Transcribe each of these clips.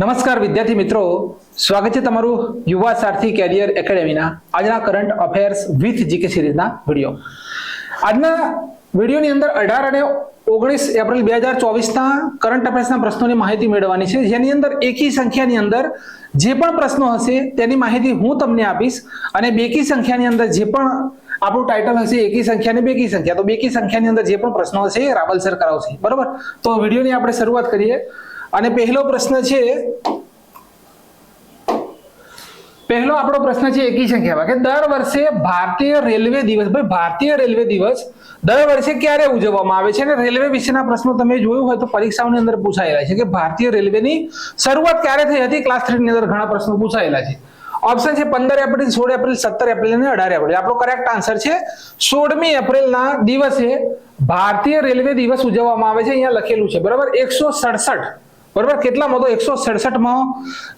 નમસ્કાર વિદ્યાર્થી મિત્રો, સ્વાગત છે તમારું યુવા સારથી કેરિયર એકેડેમીના આજના કરંટ અફેર્સ વિથ જીકે સિરીઝના વિડીયો. આજના વિડીયોની અંદર 18 અને 19 એપ્રિલ 2024ના કરંટ અફેર્સના પ્રશ્નોની માહિતી મેળવવાની છે, જેની અંદર એકી સંખ્યાની અંદર જે પણ પ્રશ્નો હશે તેની માહિતી હું તમને આપીશ અને બેકી સંખ્યાની અંદર જે પણ આપણું ટાઇટલ હશે એકી સંખ્યા અને બેકી સંખ્યા, તો બેકી સંખ્યાની અંદર જે પણ પ્રશ્નો હશે એ રાવલ સર કરાવશે. બરોબર, તો વિડીયોની આપણે શરૂઆત કરીએ. અને પહેલો આપણો પ્રશ્ન છે એકી સંખ્યામાં કે દર વર્ષે ભારતીય રેલવે દિવસ, ભાઈ ભારતીય રેલવે દિવસ દર વર્ષે ક્યારે ઉજવવામાં આવે છે? અને રેલવે વિશેના પ્રશ્નો તમે જોયું હોય તો પરીક્ષાઓની અંદર પૂછાયેલા છે કે ભારતીય રેલવેની શરૂઆત ક્યારે થઈ હતી. ક્લાસ 3 ની અંદર ઘણા પ્રશ્નો પૂછાયેલા છે. ઓપ્શન છે 15 એપ્રિલ, 16 એપ્રિલ, 17 એપ્રિલ અને 18 એપ્રિલ. આપણો કરેક્ટ આન્સર છે 16મી એપ્રિલના દિવસે ભારતીય રેલવે દિવસ ઉજવવામાં આવે છે. અહીંયા લખેલું છે, બરાબર, 167, બરાબર, કેટલામાં તો 167માં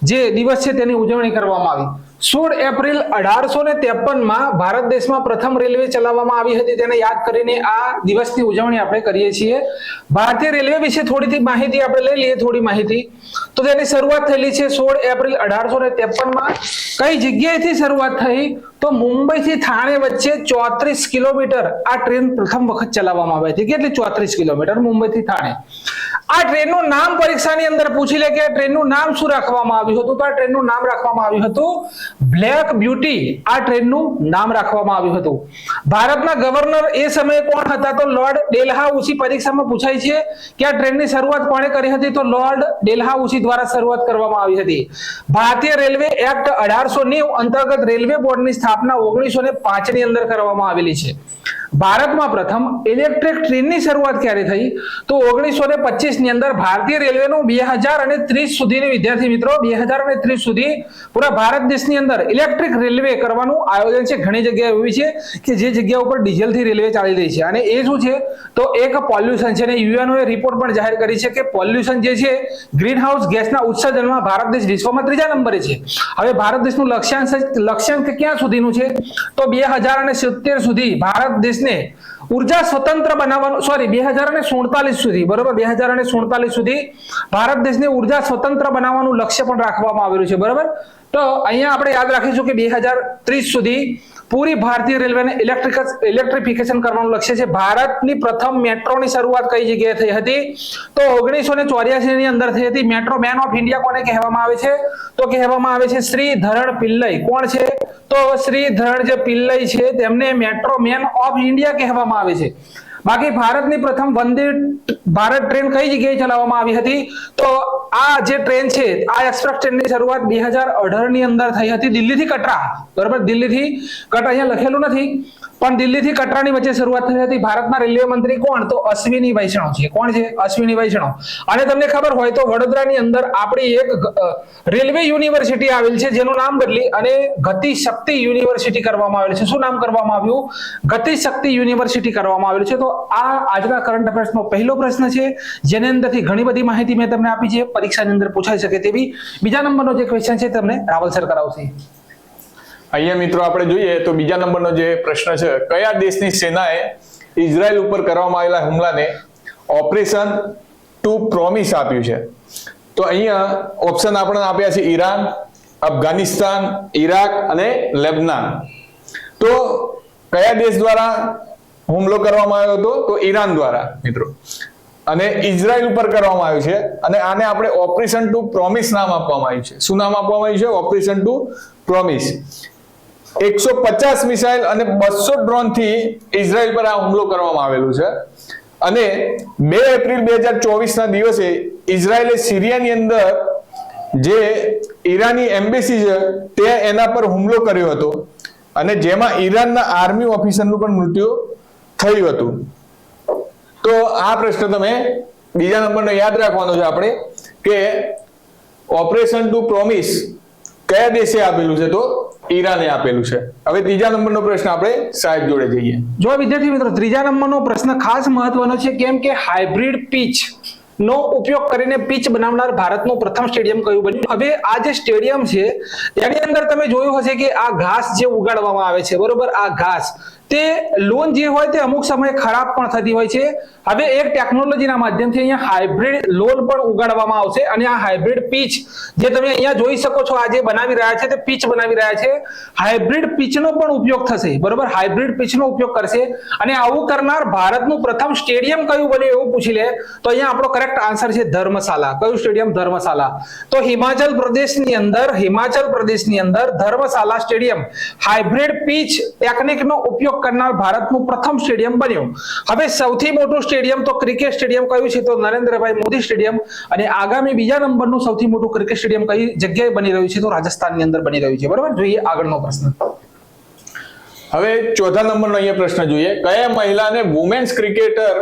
જે દિવસ છે તેની ઉજવણી કરવામાં આવી. 16 એપ્રિલ 1853માં ભારત દેશમાં પ્રથમ રેલવે ચલાવવામાં આવી હતી, તેને યાદ કરીને આ દિવસની ઉજવણી આપણે કરીએ છીએ. ભારતીય રેલવે વિશે થોડી માહિતી આપણે લઈ લઈએ. થોડી માહિતી તો તેની શરૂઆત થયેલી છે 16 એપ્રિલ 1853માં. કઈ જગ્યાએથી શરૂઆત થઈ? તો મુંબઈ થી થાણે વચ્ચે 34 કિલોમીટર આ ટ્રેન પ્રથમ વખત ચલાવવામાં આવી હતી. કેટલી? 34 કિલોમીટર મુંબઈ થી થાણે. આ ટ્રેનનું નામ પરીક્ષાની અંદર પૂછી લે કે ટ્રેનનું નામ શું રાખવામાં આવ્યું હતું? તો આ ટ્રેનનું નામ રાખવામાં આવ્યું હતું બ્લેક બ્યુટી. આ ટ્રેનનું નામ રાખવામાં આવ્યું હતું. ભારતના ગવર્નર એ સમયે કોણ હતા? તો લોર્ડ ડેલહાઉસી. પરીક્ષામાં પૂછાય છે કે આ ટ્રેનની શરૂઆત કોણે કરી હતી? તો લોર્ડ ડેલહાઉસી દ્વારા શરૂઆત કરવામાં આવી હતી. ભારતીય રેલવે એક્ટ 1890 અંતર્ગત રેલવે બોર્ડની સ્થાપના 1905 ની અંદર કરવામાં આવેલી છે. ભારતમાં પ્રથમ ઇલેક્ટ્રિક ટ્રેનની શરૂઆત ક્યારે થઈ? તો 1925 ની અંદર. ભારતીય રેલવેનું 2030 સુધીની, વિદ્યાર્થી મિત્રો, 2030 સુધી પૂરા ભારત દેશની અંદર ઇલેક્ટ્રિક રેલવે કરવાનું આયોજન છે. ઘણી જગ્યાએ એવી છે કે જે જગ્યા ઉપર ડીઝલથી રેલવે ચાલી રહી છે, અને એ શું છે તો એક પોલ્યુશન છે. અને યુએનઓએ રિપોર્ટ પણ જાહેર કરી છે કે પોલ્યુશન જે છે, ગ્રીન હાઉસ ગેસના ઉત્સર્જનમાં ભારત દેશ વિશ્વમાં 3જા નંબરે છે. હવે ભારત દેશનું લક્ષ્યાંક ક્યાં સુધીનું છે? તો 2070 સુધી ભારત દેશને ઉર્જા સ્વતંત્ર બનાવવાનું, 2047 સુધી, બરોબર, 2047 સુધી ભારત દેશને ઉર્જા સ્વતંત્ર બનાવવાનું લક્ષ્ય પણ રાખવામાં આવેલું છે. બરાબર, તો અહીંયા આપણે યાદ રાખીશું કે 2030 સુધી પૂરી ભારતીય રેલવેને ઇલેક્ટ્રિફિકેશન કરવાનું લક્ષ્ય છે. ભારતની પ્રથમ મેટ્રોની શરૂઆત કઈ જગ્યાએ થઈ હતી? તો 1984 ની અંદર થઈ હતી. મેટ્રો મેન ઓફ ઇન્ડિયા કોને કહેવામાં આવે છે? તો કહેવામાં આવે છે શ્રી ધરણ પિલ્લઈ. કોણ છે? તો શ્રી ધરણ જે પિલ્લઈ છે તેમને મેટ્રો મેન ઓફ ઇન્ડિયા કહેવામાં આવે છે. બાકી ભારતની પ્રથમ વંદે ભારત ટ્રેન કઈ જગ્યાએ ચલાવવામાં આવી હતી? તો આ જે ટ્રેન છે, આ એક્સપ્રેસ ટ્રેનની શરૂઆત 2018 ની અંદર થઈ હતી દિલ્હીથી કટરા. બરાબર, દિલ્હીથી કટરા અહીંયા લખેલું નથી, પણ દિલ્હીથી કટરાની વચ્ચે શરૂઆત થઈ હતી. ભારતના રેલવે મંત્રી કોણ? તો અશ્વિની વૈષ્ણવ છે. કોણ છે? અશ્વિની વૈષ્ણવ. અને તમને ખબર હોય તો વડોદરાની અંદર આપણી એક રેલવે યુનિવર્સિટી આવેલ છે, જેનું નામ બદલી અને ગતિ શક્તિ યુનિવર્સિટી કરવામાં આવેલ છે. શું નામ કરવામાં આવ્યું? ગતિ શક્તિ યુનિવર્સિટી કરવામાં આવેલ છે. તો આ આજના કરંટ અફેર્સનો પહેલો પ્રશ્ન છે, જેની અંદરથી ઘણી બધી માહિતી મેં તમને આપી છે, પરીક્ષાની અંદર પૂછાઈ શકે તેવી. બીજા નંબરનો જે ક્વેશ્ચન છે તમને રાવલ સર કરાવશે. અહીંયા મિત્રો આપણે જોઈએ તો બીજા નંબરનો જે પ્રશ્ન છે, કયા દેશની સેનાએ ઇઝરાયલ ઉપર કરવામાં આવેલા હુમલાને ઓપરેશન ટુ પ્રોમિસ આપ્યું છે? તો અહીંયા ઓપ્શન આપણે આપ્યા છે ઈરાન, અફઘાનિસ્તાન, ઈરાક અને લેબનાન. તો કયા દેશ દ્વારા હુમલો કરવામાં આવ્યો હતો? તો ઈરાન દ્વારા મિત્રો, અને ઇઝરાયલ ઉપર કરવામાં આવ્યું છે. અને આને આપણે ઓપરેશન ટુ પ્રોમિસ નામ આપવામાં આવ્યું છે. શું નામ આપવામાં આવ્યું છે? Operation two promise. 150 મિસાઇલ અને 200 ડ્રોન થી ઇઝરાયલ પર આ હુમલો કરવામાં આવેલું છે. અને 2 એપ્રિલ 2024 ના દિવસે ઇઝરાયલે સિરિયાની અંદર જે ઈરાની એમ્બેસી છે તે એના પર હુમલો કર્યો હતો, અને જેમાં ઈરાનના આર્મી ઓફિસરનું પણ મૃત્યુ થયું હતું. તો આ પ્રશ્ન તમે બીજા નંબરનો યાદ રાખવાનો છે આપણે કે ઓપરેશન ટુ પ્રોમિસ કયા દેશે આપેલું છે? તો ઈરાને આપેલું છે. હવે ત્રીજા નંબરનો પ્રશ્ન આપણે સાહેબ જોડે જઈએ. જો વિદ્યાર્થી મિત્રો, ત્રીજા નંબરનો પ્રશ્ન ખાસ મહત્વનો છે, કેમ કે હાઇબ્રિડ પીચ નો ઉપયોગ કરીને પિચ બનાવનાર ભારતનું પ્રથમ સ્ટેડિયમ કયું બન્યું? હવે આ જે સ્ટેડિયમ છે તેની અંદર તમે જોયું હશે કે આ ઘાસ જે ઉગાડવામાં આવે છે, બરોબર, આ ઘાસ તે લોન જે હોય તે અમુક સમયે ખરાબ પણ થતી હોય છે. હવે એક ટેકનોલોજીના માધ્યમથી અહીંયા હાઇબ્રિડ લોન પણ ઉગાડવામાં આવશે અને આ હાઇબ્રિડ પીચ જે તમે અહીંયા જોઈ શકો છો, આ જે બનાવી રહ્યા છે તે પીચ બનાવી રહ્યા છે, હાઇબ્રિડ પીચનો પણ ઉપયોગ થશે, બરોબર, હાઇબ્રિડ પીચનો ઉપયોગ કરશે. અને આવું કરનાર ભારતનું પ્રથમ સ્ટેડિયમ કયું બન્યું એવું પૂછી લે તો અહીંયા આપણો કરેક્ટ આન્સર છે ધર્મશાલા. કયું સ્ટેડિયમ? ધર્મશાલા. તો હિમાચલ પ્રદેશની અંદર ધર્મશાલા સ્ટેડિયમ હાઇબ્રિડ પીચ ટેકનિકનો ઉપયોગ કરનાર ભારતનું પ્રથમ સ્ટેડિયમ બન્યું. હવે સૌથી મોટું સ્ટેડિયમ તો ક્રિકેટ સ્ટેડિયમ કયું છે? તો નરેન્દ્રભાઈ મોદી સ્ટેડિયમ. અને આગામી બીજા નંબરનું સૌથી મોટું ક્રિકેટ સ્ટેડિયમ કઈ જગ્યાએ બની રહ્યું છે? તો રાજસ્થાનની અંદર બની રહ્યું છે, બરાબર. જોઈએ આગળનો પ્રશ્ન. હવે ચોથા નંબરનો અહીંયા પ્રશ્ન જોઈએ. કયા મહિલાને women's cricketer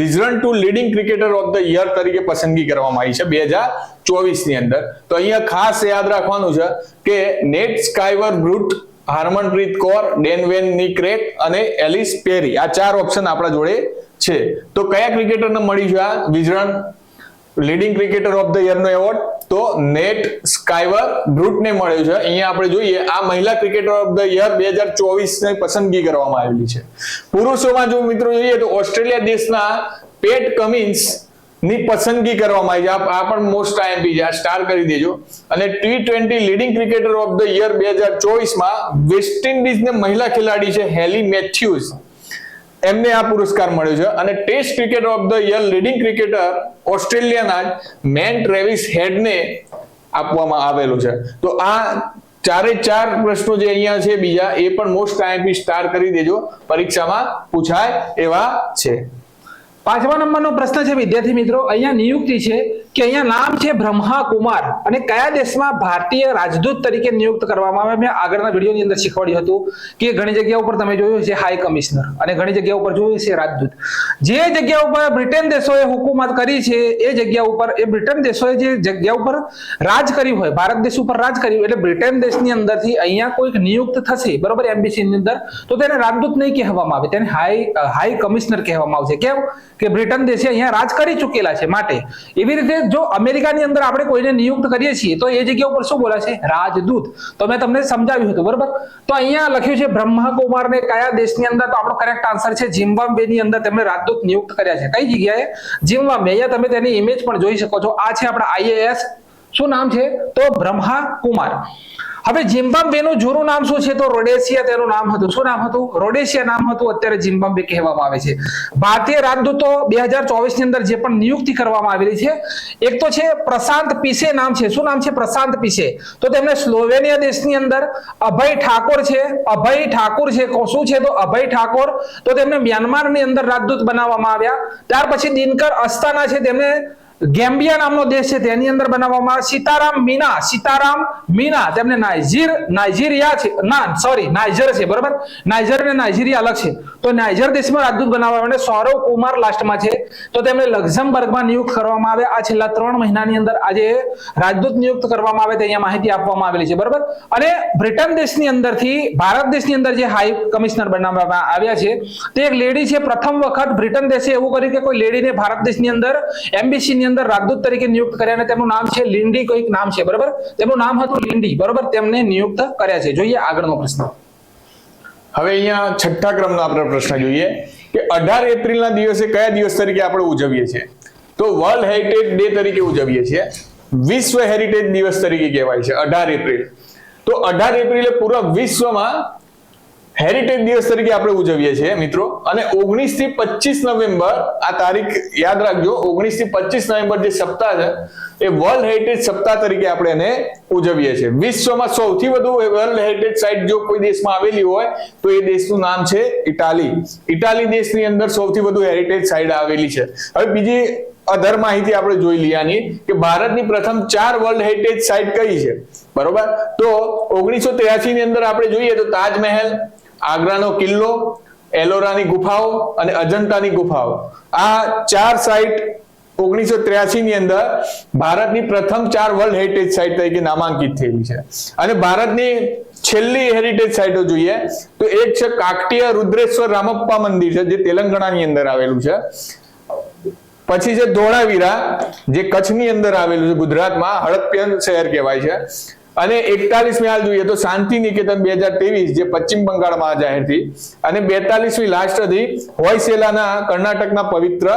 Wisden to leading cricketer of the year તરીકે પસંદગી કરવામાં આવી છે 2024 ની અંદર? તો અહીંયા ખાસ યાદ રાખવાનું છે કે નેટ સ્કાયવર બ્રુટ, હાર્મનપ્રીત કૌર, ડેન વેન નીક્રેક અને એલિસ પેરી, આ 4 ઓપ્શન આપણા જોડે છે. તો કયા ક્રિકેટરને મળી છે આ Wisden leading cricketer of the year નો એવોર્ડ? તો નેટ સ્કાયવર બ્રુટને મળ્યો છે. અહીંયા આપણે જોઈએ આ મહિલા ક્રિકેટર ઓફ ધ યર 2024 ની પસંદગી કરવામાં આવેલી છે. પુરુષોમાં જો મિત્રો જોઈએ તો ઓસ્ટ્રેલિયા દેશના પેટ કમિન્સ ની પસંદગી કરવામાં આવી છે. આ પણ મોસ્ટ આઈએમપી છે, આ સ્ટાર કરી દેજો. અને T20 leading cricketer of the year 2024 માં વેસ્ટ ઇન્ડિઝની મહિલા ખેલાડી છે હેલી મેથ્યુઝ, એમને આ પુરસ્કાર મળ્યો છે. અને test cricketer of the year leading cricketer ઓસ્ટ્રેલિયાના મેન ટ્રેવિસ હેડને આપવામાં આવેલું છે. તો આ 4 પ્રશ્નો જે અહીંયા છે બીજા એ પણ મોસ્ટ આઈએમપી સ્ટાર કરી દેજો, પરીક્ષામાં પૂછાય એવા છે. 5મા નંબરનો પ્રશ્ન છે વિદ્યાર્થી મિત્રો, અહીંયા નિયુક્તિ છે કે અહીંયા નામ છે બ્રહ્મા કુમાર અને કયા દેશમાં ભારતીય રાજદૂત તરીકે નિયુક્ત કરવામાં આવે? મેં આગળના વિડીયોની અંદર શીખવાડ્યું હતું કે ઘણી જગ્યા ઉપર તમે જોયું છે હાઈ કમિશનર અને ઘણી જગ્યા ઉપર જોયું છે રાજદૂત. જે જગ્યા ઉપર બ્રિટન દેશોએ હુકુમત કરી છે એ જગ્યા ઉપર, એ બ્રિટન દેશોએ જે જગ્યા ઉપર રાજ કર્યું હોય, ભારત દેશ ઉપર રાજ કર્યું, એટલે બ્રિટન દેશની અંદરથી અહીંયા કોઈક નિયુક્ત થશે, બરોબર, એમ્બેસીની અંદર, તો તેને રાજદૂત નહીં કહેવામાં આવે, તેને હાઈ કમિશનર કહેવામાં આવશે. કેમ? કે બ્રિટન દેશે અહીંયા રાજ કરી ચૂકેલા છે માટે. એવી રીતે જો અમેરિકાની અંદર આપણે કોઈને નિયુક્ત કરીએ છીએ તો એ જગ્યા ઉપર શું બોલાશે? રાજદૂત. તો મેં તમને સમજાવ્યું હતું, બરોબર. તો અહીંયા લખ્યું છે બ્રહ્મા કુમારને કયા દેશની અંદર? તો આપણો કરેક્ટ આન્સર છે ઝિમ્બાબ્વેની અંદર તેમને રાજદૂત નિયુક્ત કર્યા છે. કઈ જગ્યાએ? ઝિમ્બાબ્વે. અહીંયા તમે તેની ઇમેજ પણ જોઈ શકો છો. આ છે આપણા આઈએએસ. શું નામ છે? તો બ્રહ્મા કુમાર. હવે ઝિમ્બાબ્વેનું જૂનું નામ શું છે? તો રોડેશિયા તેનું નામ હતું. શું નામ હતું? રોડેશિયા નામ હતું. અત્યારે ઝિમ્બાબ્વે કહેવામાં આવે છે. ભારતીય રાજદૂતો 2024 ની અંદર જે પણ નિયુક્તિ કરવામાં આવેલી છે, એક તો છે પ્રશાંત પીસે નામ છે. શું નામ છે? પ્રશાંત પીસે. તો તેમને સ્લોવેનિયા દેશની અંદર અભય ઠાકોર છે. અભય ઠાકોર છે. શું છે? તો અભય ઠાકોર. તો તેમને મ્યાનમારની અંદર રાજદૂત બનાવવામાં આવ્યા. ત્યાર પછી દિનકર અસ્તાના છે, તેમને ગેમ્બિયા નામનો દેશ છે તેની અંદર બનાવવામાં. સીતારામ મીના તેમને નાઇજીરિયા છે, નાઇજર છે, બરાબર. નાઇજર અને નાઇજીરિયા અલગ છે. તો નાઇજર દેશમાં રાજદૂત બનાવવામાં આવે. સૌરવ કુમાર લાસ્ટમાં છે, તો તેમને લક્ઝમબર્ગમાં નિયુક્ત કરવામાં આવે. આ છેલ્લા 3 મહિનાની અંદર આજે રાજદૂત નિયુક્ત કરવામાં આવે તે અહીંયા માહિતી આપવામાં આવેલી છે, બરાબર. અને બ્રિટન દેશની અંદરથી ભારત દેશની અંદર જે હાઈ કમિશનર બનાવવામાં આવ્યા છે તે એક લેડી છે. પ્રથમ વખત બ્રિટન દેશે એવું કર્યું કે કોઈ લેડીને ભારત દેશની અંદર એમ્બેસીની અંદર રાજદૂત તરીકે નિયુક્ત કર્યા અને તેમનું નામ છે લિન્ડી, કોઈક નામ છે, બરાબર. તેમનું નામ હતું લિન્ડી, બરાબર. તેમને નિયુક્ત કર્યા છે. જોઈએ આગળનો પ્રશ્ન. હવે અહીંયા 6થા ક્રમનો આપણે પ્રશ્ન જોઈએ કે 18 એપ્રિલના દિવસે કયા દિવસ તરીકે આપણે ઉજવીએ છીએ? તો વર્લ્ડ હેરિટેજ ડે તરીકે ઉજવીએ છીએ. વિશ્વ હેરિટેજ દિવસ તરીકે કહેવાય છે 18 એપ્રિલ. તો 18 એપ્રિલે પૂરા વિશ્વમાં હેરિટેજ દિવસ તરીકે આપણે ઉજવીએ છીએ મિત્રો. અને 19 થી 25 નવેમ્બર આ તારીખ યાદ રાખજો. 19 થી 25 નવેમ્બર જે સપ્તાહ છે એ વર્લ્ડ હેરિટેજ સપ્તાહ તરીકે આપણે એને ઉજવીએ છીએ. વિશ્વમાં સૌથી વધુ વર્લ્ડ હેરિટેજ સાઇટ જો કોઈ દેશમાં આવેલી હોય તો એ દેશનું નામ છે ઇટાલી. ઇટાલી દેશની અંદર સૌથી વધુ હેરિટેજ સાઇટ આવેલી છે. હવે બીજી અધર માહિતી આપણે જોઈ લઈયાની કે ભારતની પ્રથમ 4 વર્લ્ડ હેરિટેજ સાઇટ કઈ છે, બરોબર. તો 1983 ની અંદર આપણે જોઈએ તો તાજમહેલ, આગ્રાનો કિલ્લો, એલોરાની ગુફાઓ અને અજંતાની ગુફાઓ, આ 4 સાઇટ 1983 ની અંદર ભારતની પ્રથમ 4 વર્લ્ડ હેરિટેજ સાઇટ તરીકે નામાંકિત થયેલી છે. અને ભારતની છેલ્લી હેરિટેજ સાઇટો જોઈએ તો એક છે કાકટીય રુદ્રેશ્વર રામપ્પા મંદિર છે જે તેલંગાણાની અંદર આવેલું છે. પછી છે ધોળાવીરા, જે કચ્છની અંદર આવેલું છે, ગુજરાતમાં હડપ્પન શહેર કહેવાય છે. અને 41મી હાલ જોઈએ તો શાંતિ નિકેતન 2023 જે પશ્ચિમ બંગાળમાં જાહેર થઈ. અને 42મી લાસ્ટ હતી હોયસેલાના કર્ણાટકના પવિત્ર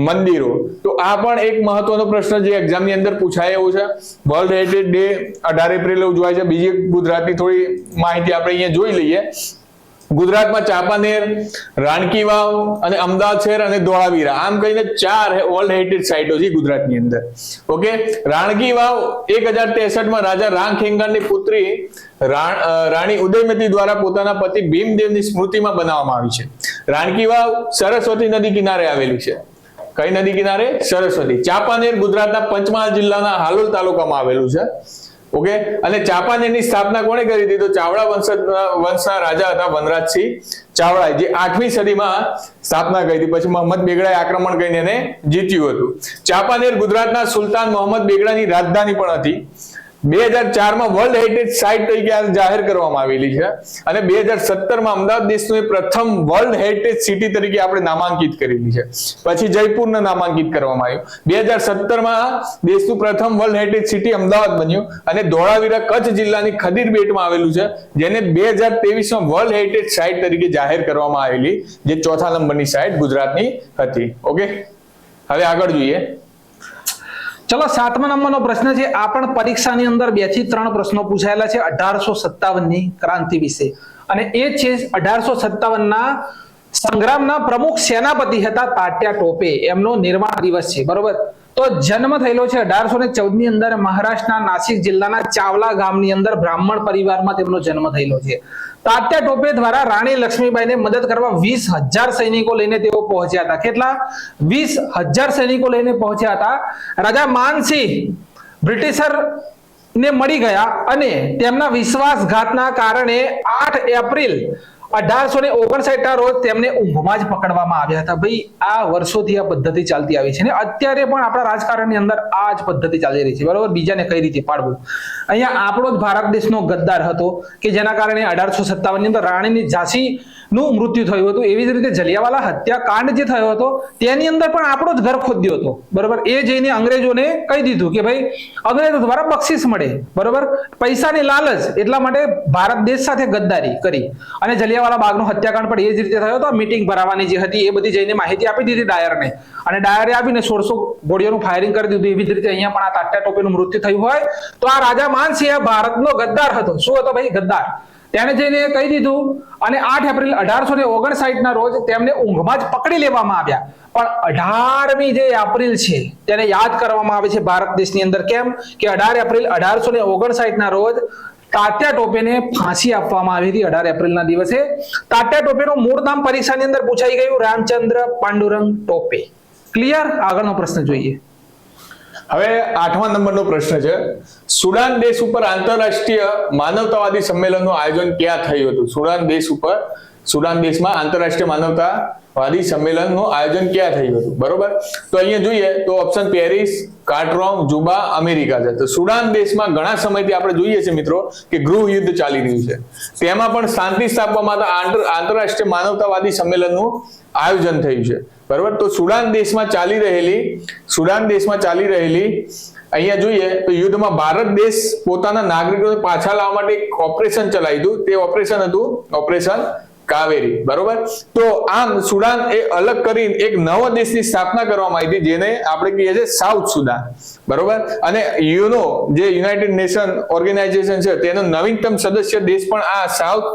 મંદિરો. તો આ પણ એક મહત્વનો પ્રશ્ન જે એક્ઝામની અંદર પૂછાય એવું છે. વર્લ્ડ હેરિટેજ ડે 18 એપ્રિલે ઉજવાય છે. બીજી ગુજરાતની થોડી માહિતી આપણે અહીંયા જોઈ લઈએ. ગુજરાતમાં ચાંપાનેર, રાણકી વાવ અને અમદાવાદ શહેર અને ધોળાવીરા, આમ કહીને 4 વર્લ્ડ હેરિટેજ સાઇટો છે ગુજરાતની અંદર. ઓકે, રાણકી વાવ 1063માં રાજા રામખેંગારની પુત્રી રાણી ઉદયમતી દ્વારા પોતાના પતિ ભીમદેવની સ્મૃતિમાં બનાવવામાં આવી છે. રાણકી વાવ સરસ્વતી નદી કિનારે આવેલી છે. કઈ નદી કિનારે? સરસ્વતી. ચાંપાનેર ગુજરાતના પંચમહાલ જિલ્લાના હાલોલ તાલુકામાં આવેલું છે. ઓકે, અને ચાંપાનેરની સ્થાપના કોણે કરી હતી? તો ચાવડા વંશના રાજા હતા વનરાજસિંહ ચાવડાએ, જે 8મી સદીમાં સ્થાપના કરી હતી. પછી મોહમ્મદ બેગડાએ આક્રમણ કરીને એને જીત્યું હતું. ચાંપાનેર ગુજરાતના સુલતાન મોહમ્મદ બેગડાની રાજધાની પણ હતી. 2004માં વર્લ્ડ હેરિટેજ સાઇટ તરીકે જાહેર કરવામાં આવેલી છે. અને 2017માં અમદાવાદ દેશનું પ્રથમ વર્લ્ડ હેરિટેજ સિટી તરીકે આપણે નામાંકિત કરેલી છે. પછી જયપુરને નામાંકિત કરવામાં આવ્યું. 2017માં દેશનું પ્રથમ વર્લ્ડ હેરિટેજ સિટી અમદાવાદ બન્યું. અને ધોળાવીરા કચ્છ જિલ્લાની ખદીર બેટમાં આવેલું છે, જેને 2023માં વર્લ્ડ હેરિટેજ સાઇટ તરીકે જાહેર કરવામાં આવેલી, જે 4થા નંબરની સાઇટ ગુજરાતની હતી. ઓકે, હવે આગળ જોઈએ. ચલો 7મા નંબરનો પ્રશ્ન છે. આ પણ પરીક્ષાની અંદર 2 થી 3 પ્રશ્નો પૂછાયેલા છે 1857ની ક્રાંતિ વિશે. અને એ છે 1857ના સંગ્રામના પ્રમુખ સેનાપતિ હતા તાત્યા ટોપે. એમનો નિર્વાણ દિવસ છે. બરોબર. તો જન્મ થયેલો છે 1814ની અંદર મહારાષ્ટ્રના નાસિક જિલ્લાના ચાવલા ગામની અંદર બ્રાહ્મણ પરિવારમાં તેમનો જન્મ થયેલો છે. તાત્યા ટોપે દ્વારા રાણી લક્ષ્મીબાઈને મદદ કરવા 20,000 સૈનિકો લઈને તેઓ પહોંચ્યા હતા. કેટલા? 20,000 સૈનિકો લઈને પહોંચ્યા હતા. રાજા માનસિંહ બ્રિટિશર ને મળી ગયા અને તેમના વિશ્વાસઘાતના કારણે 8 એપ્રિલ 1859ના રોજ તેમને ઊંઘમાં જ પકડવામાં આવ્યા હતા. ભાઈ, આ વર્ષોથી આ પદ્ધતિ ચાલતી આવી છે ને અત્યારે પણ આપણા રાજકારણની અંદર આ જ પદ્ધતિ ચાલી રહી છે. બરોબર. બીજાને કઈ રીતે પાડવું. અહીંયા આપણો જ ભારત દેશનો ગદ્દાર હતો કે જેના કારણે 1857ની અંદર રાણીની ઝાંસી નું મૃત્યુ થયું હતું. એવી જ રીતે જલિયાવાલા હત્યાકાંડ જે થયો હતો તેની અંદર પણ આપણો જ ઘર ખોદ્યો હતો. બરોબર. એ જઈને અંગ્રેજોને કહી દીધું કે ભાઈ અંગ્રેજો દ્વારા બક્ષિસ મળે. બરોબર. પૈસાની લાલચ, એટલા માટે ભારત દેશ સાથે ગદ્દારી કરી અને જલિયાવાલા બાગનો હત્યાકાંડ પણ એ જ રીતે થયો હતો. મીટિંગ ભરાવાની જે હતી એ બધી જઈને માહિતી આપી દીધી ડાયરને, અને ડાયરે આપીને 1600 ગોળીઓનું ફાયરિંગ કરી દીધું. એવી જ રીતે અહીંયા પણ આ તાત્યા ટોપેનું મૃત્યુ થયું હોય તો આ રાજા માનસિંહ ભારતનો ગદ્દાર હતો. શું હતો ભાઈ? ગદ્દાર. તેને જઈને કહી દીધું અને 8 એપ્રિલ 1859ના રોજ તેમને ઊંઘમાં જ પકડી લેવામાં આવ્યા. પણ 18મી જે એપ્રિલ છે તેને યાદ કરવામાં આવે છે ભારત દેશની અંદર. કેમ કે 18 એપ્રિલ 1859ના રોજ તાત્યા ટોપેને ફાંસી આપવામાં આવી હતી 18 એપ્રિલના દિવસે. તાત્યા ટોપેનું મૂળ નામ પરીક્ષાની અંદર પૂછાઈ ગયું, રામચંદ્ર પાંડુરંગ ટોપે. ક્લિયર? આગળનો પ્રશ્ન જોઈએ. હવે 8મા નંબરનો પ્રશ્ન છે. સુડાન દેશ ઉપર આંતરરાષ્ટ્રીય માનવતાવાદી સંમેલનનું આયોજન ક્યાં થયું હતું? સુડાન દેશમાં આંતરરાષ્ટ્રીય માનવતાવાદી સંમેલનનું આયોજન ક્યાં થયું હતું? બરોબર. તો અહીંયા જોઈએ તો ઓપ્શન પેરિસ, કાર્ટરોમ, જુબા, અમેરિકા છે. તો સુડાન દેશમાં ઘણા સમયથી આપણે જોઈએ છે મિત્રો કે ગૃહ યુદ્ધ ચાલી રહ્યું છે. તેમાં પણ શાંતિ સ્થાપવા માટે આંતરરાષ્ટ્રીય માનવતાવાદી સંમેલનનું આયોજન થયું છે. બરોબર. તો સુડાન દેશમાં ચાલી રહેલી અહીંયા જોઈએ તો યુદ્ધમાં ભારત દેશ પોતાના નાગરિકોને પાછા લાવવા માટે એક ઓપરેશન ચલાવ્યું. તે ઓપરેશન હતું ઓપરેશન કાવેરી. બરોબર. તો આમ સુડાન એ અલગ કરીને એક નવો દેશની સ્થાપના કરવામાં આવી હતી, જેને આપણે કહીએ છીએ સાઉથ સુદાન. બરોબર. અને યુનો જે યુનાઇટેડ નેશન ઓર્ગેનાઇઝેશન છે તેનો નવીનતમ સદસ્ય દેશ પણ આ સાઉથ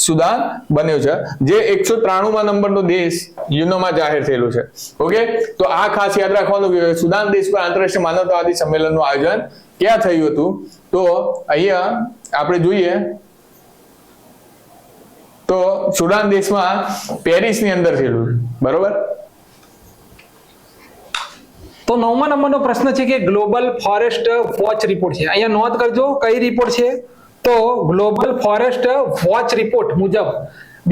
સુદાન બન્યો છે, જે 193મા નંબરનો દેશ યુનોમાં જાહેર થયેલો છે. ઓકે, તો આ ખાસ યાદ રાખવાનું કે સુદાન દેશ પર આંતરરાષ્ટ્રીય માનવતાવાદી સંમેલનનું આયોજન ક્યાં થયું હતું? તો અહીંયા આપણે જોઈએ તો સુદાન દેશમાં પેરિસની અંદર થયેલું. બરોબર. તો 9મા નંબરનો પ્રશ્ન છે કે ગ્લોબલ ફોરેસ્ટ વોચ રિપોર્ટ છે. અહીંયા નોંધ કરજો કઈ રિપોર્ટ છે. તો ગ્લોબલ ફોરેસ્ટ વોચ રિપોર્ટ મુજબ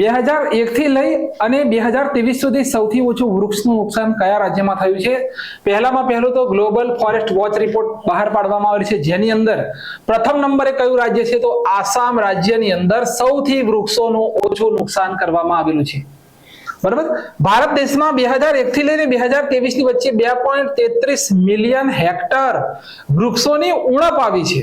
2001 થી લઈ અને 2023 સુધી સૌથી ઓછું વૃક્ષનું નુકસાન કયા રાજ્યમાં થયું છે? પહેલું તો ગ્લોબલ ફોરેસ્ટ વોચ રિપોર્ટ બહાર પાડવામાં આવેલ છે, જેની અંદર પ્રથમ નંબરે કયું રાજ્ય છે? તો આસામ રાજ્યની અંદર સૌથી વૃક્ષોનું ઓછું નુકસાન કરવામાં આવેલું છે. બરાબર. ભારત દેશમાં 2001 થી લઈને 2023 ની વચ્ચે 2.33 મિલિયન હેક્ટર વૃક્ષોની ઉણપ આવી છે.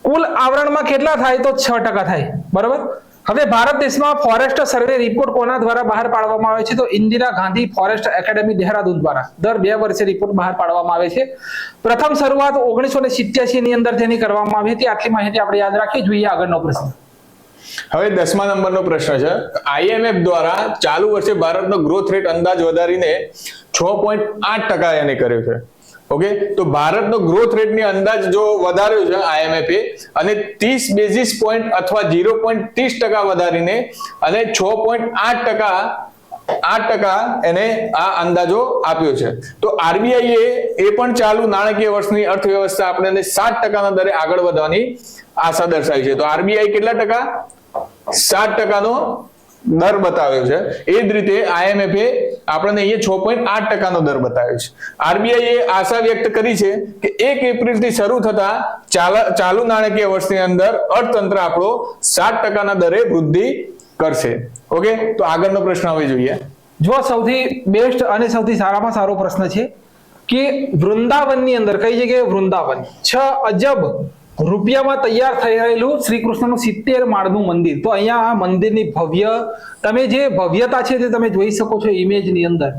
કુલ આવરણમાં કેટલા થાય તો 6% થાય. બરાબર. હવે ભારત દેશમાં ફોરેસ્ટ સર્વે રિપોર્ટ કોના દ્વારા બહાર પાડવામાં આવે છે તો ઇન્દિરા ગાંધી ફોરેસ્ટ એકેડેમી દેહરાદૂન દ્વારા દર 2 વર્ષે રિપોર્ટ બહાર પાડવામાં આવે છે. પ્રથમ શરૂઆત 1987 ની અંદર તેની કરવામાં આવી હતી. આટલી માહિતી આપણે યાદ રાખી. જોઈએ આગળનો પ્રશ્ન. હવે 10મા નંબરનો પ્રશ્ન છે. IMF દ્વારા ચાલુ વર્ષે ભારતનો ગ્રોથ રેટ અંદાજ વધારીને 6.8% એને કર્યો છે. ઓકે, તો ભારતનો ગ્રોથ રેટની અંદાજ જો વધાર્યો છે IMF અને 30 બેઝિસ પોઈન્ટ અથવા 0.30% વધારીને અને 6.8% એને આ અંદાજો આપ્યો છે. તો RBI એ પણ ચાલુ નાણાકીય વર્ષની અર્થવ્યવસ્થા આપણને 7% દરે આગળ વધવાની આશા દર્શાવી છે. તો RBI કેટલા ટકા? 7% દર બતાવ્યો છે. એ જ રીતે IMF આપણને અહીંયા 6.8% દર બતાવ્યો છે. RBI આશા વ્યક્ત કરી છે કે 1 એપ્રિલથી શરૂ થતા ચાલુ નાણાકીય વર્ષની અંદર અર્થતંત્ર આપણો 7% દરે વૃદ્ધિ કરશે. ઓકે, તો આગળનો પ્રશ્ન હવે જોઈએ. જો સૌથી બેસ્ટ અને સૌથી સારામાં સારો પ્રશ્ન છે કે વૃંદાવનની અંદર કઈ જગ્યાએ વૃંદાવન 6 અજબ રૂપિયામાં તૈયાર થઈ રહેલું શ્રી કૃષ્ણનું 70 માળનું મંદિર. તો અહીંયા આ મંદિરની તમે જે ભવ્યતા છે તે તમે જોઈ શકો છો ઇમેજની અંદર.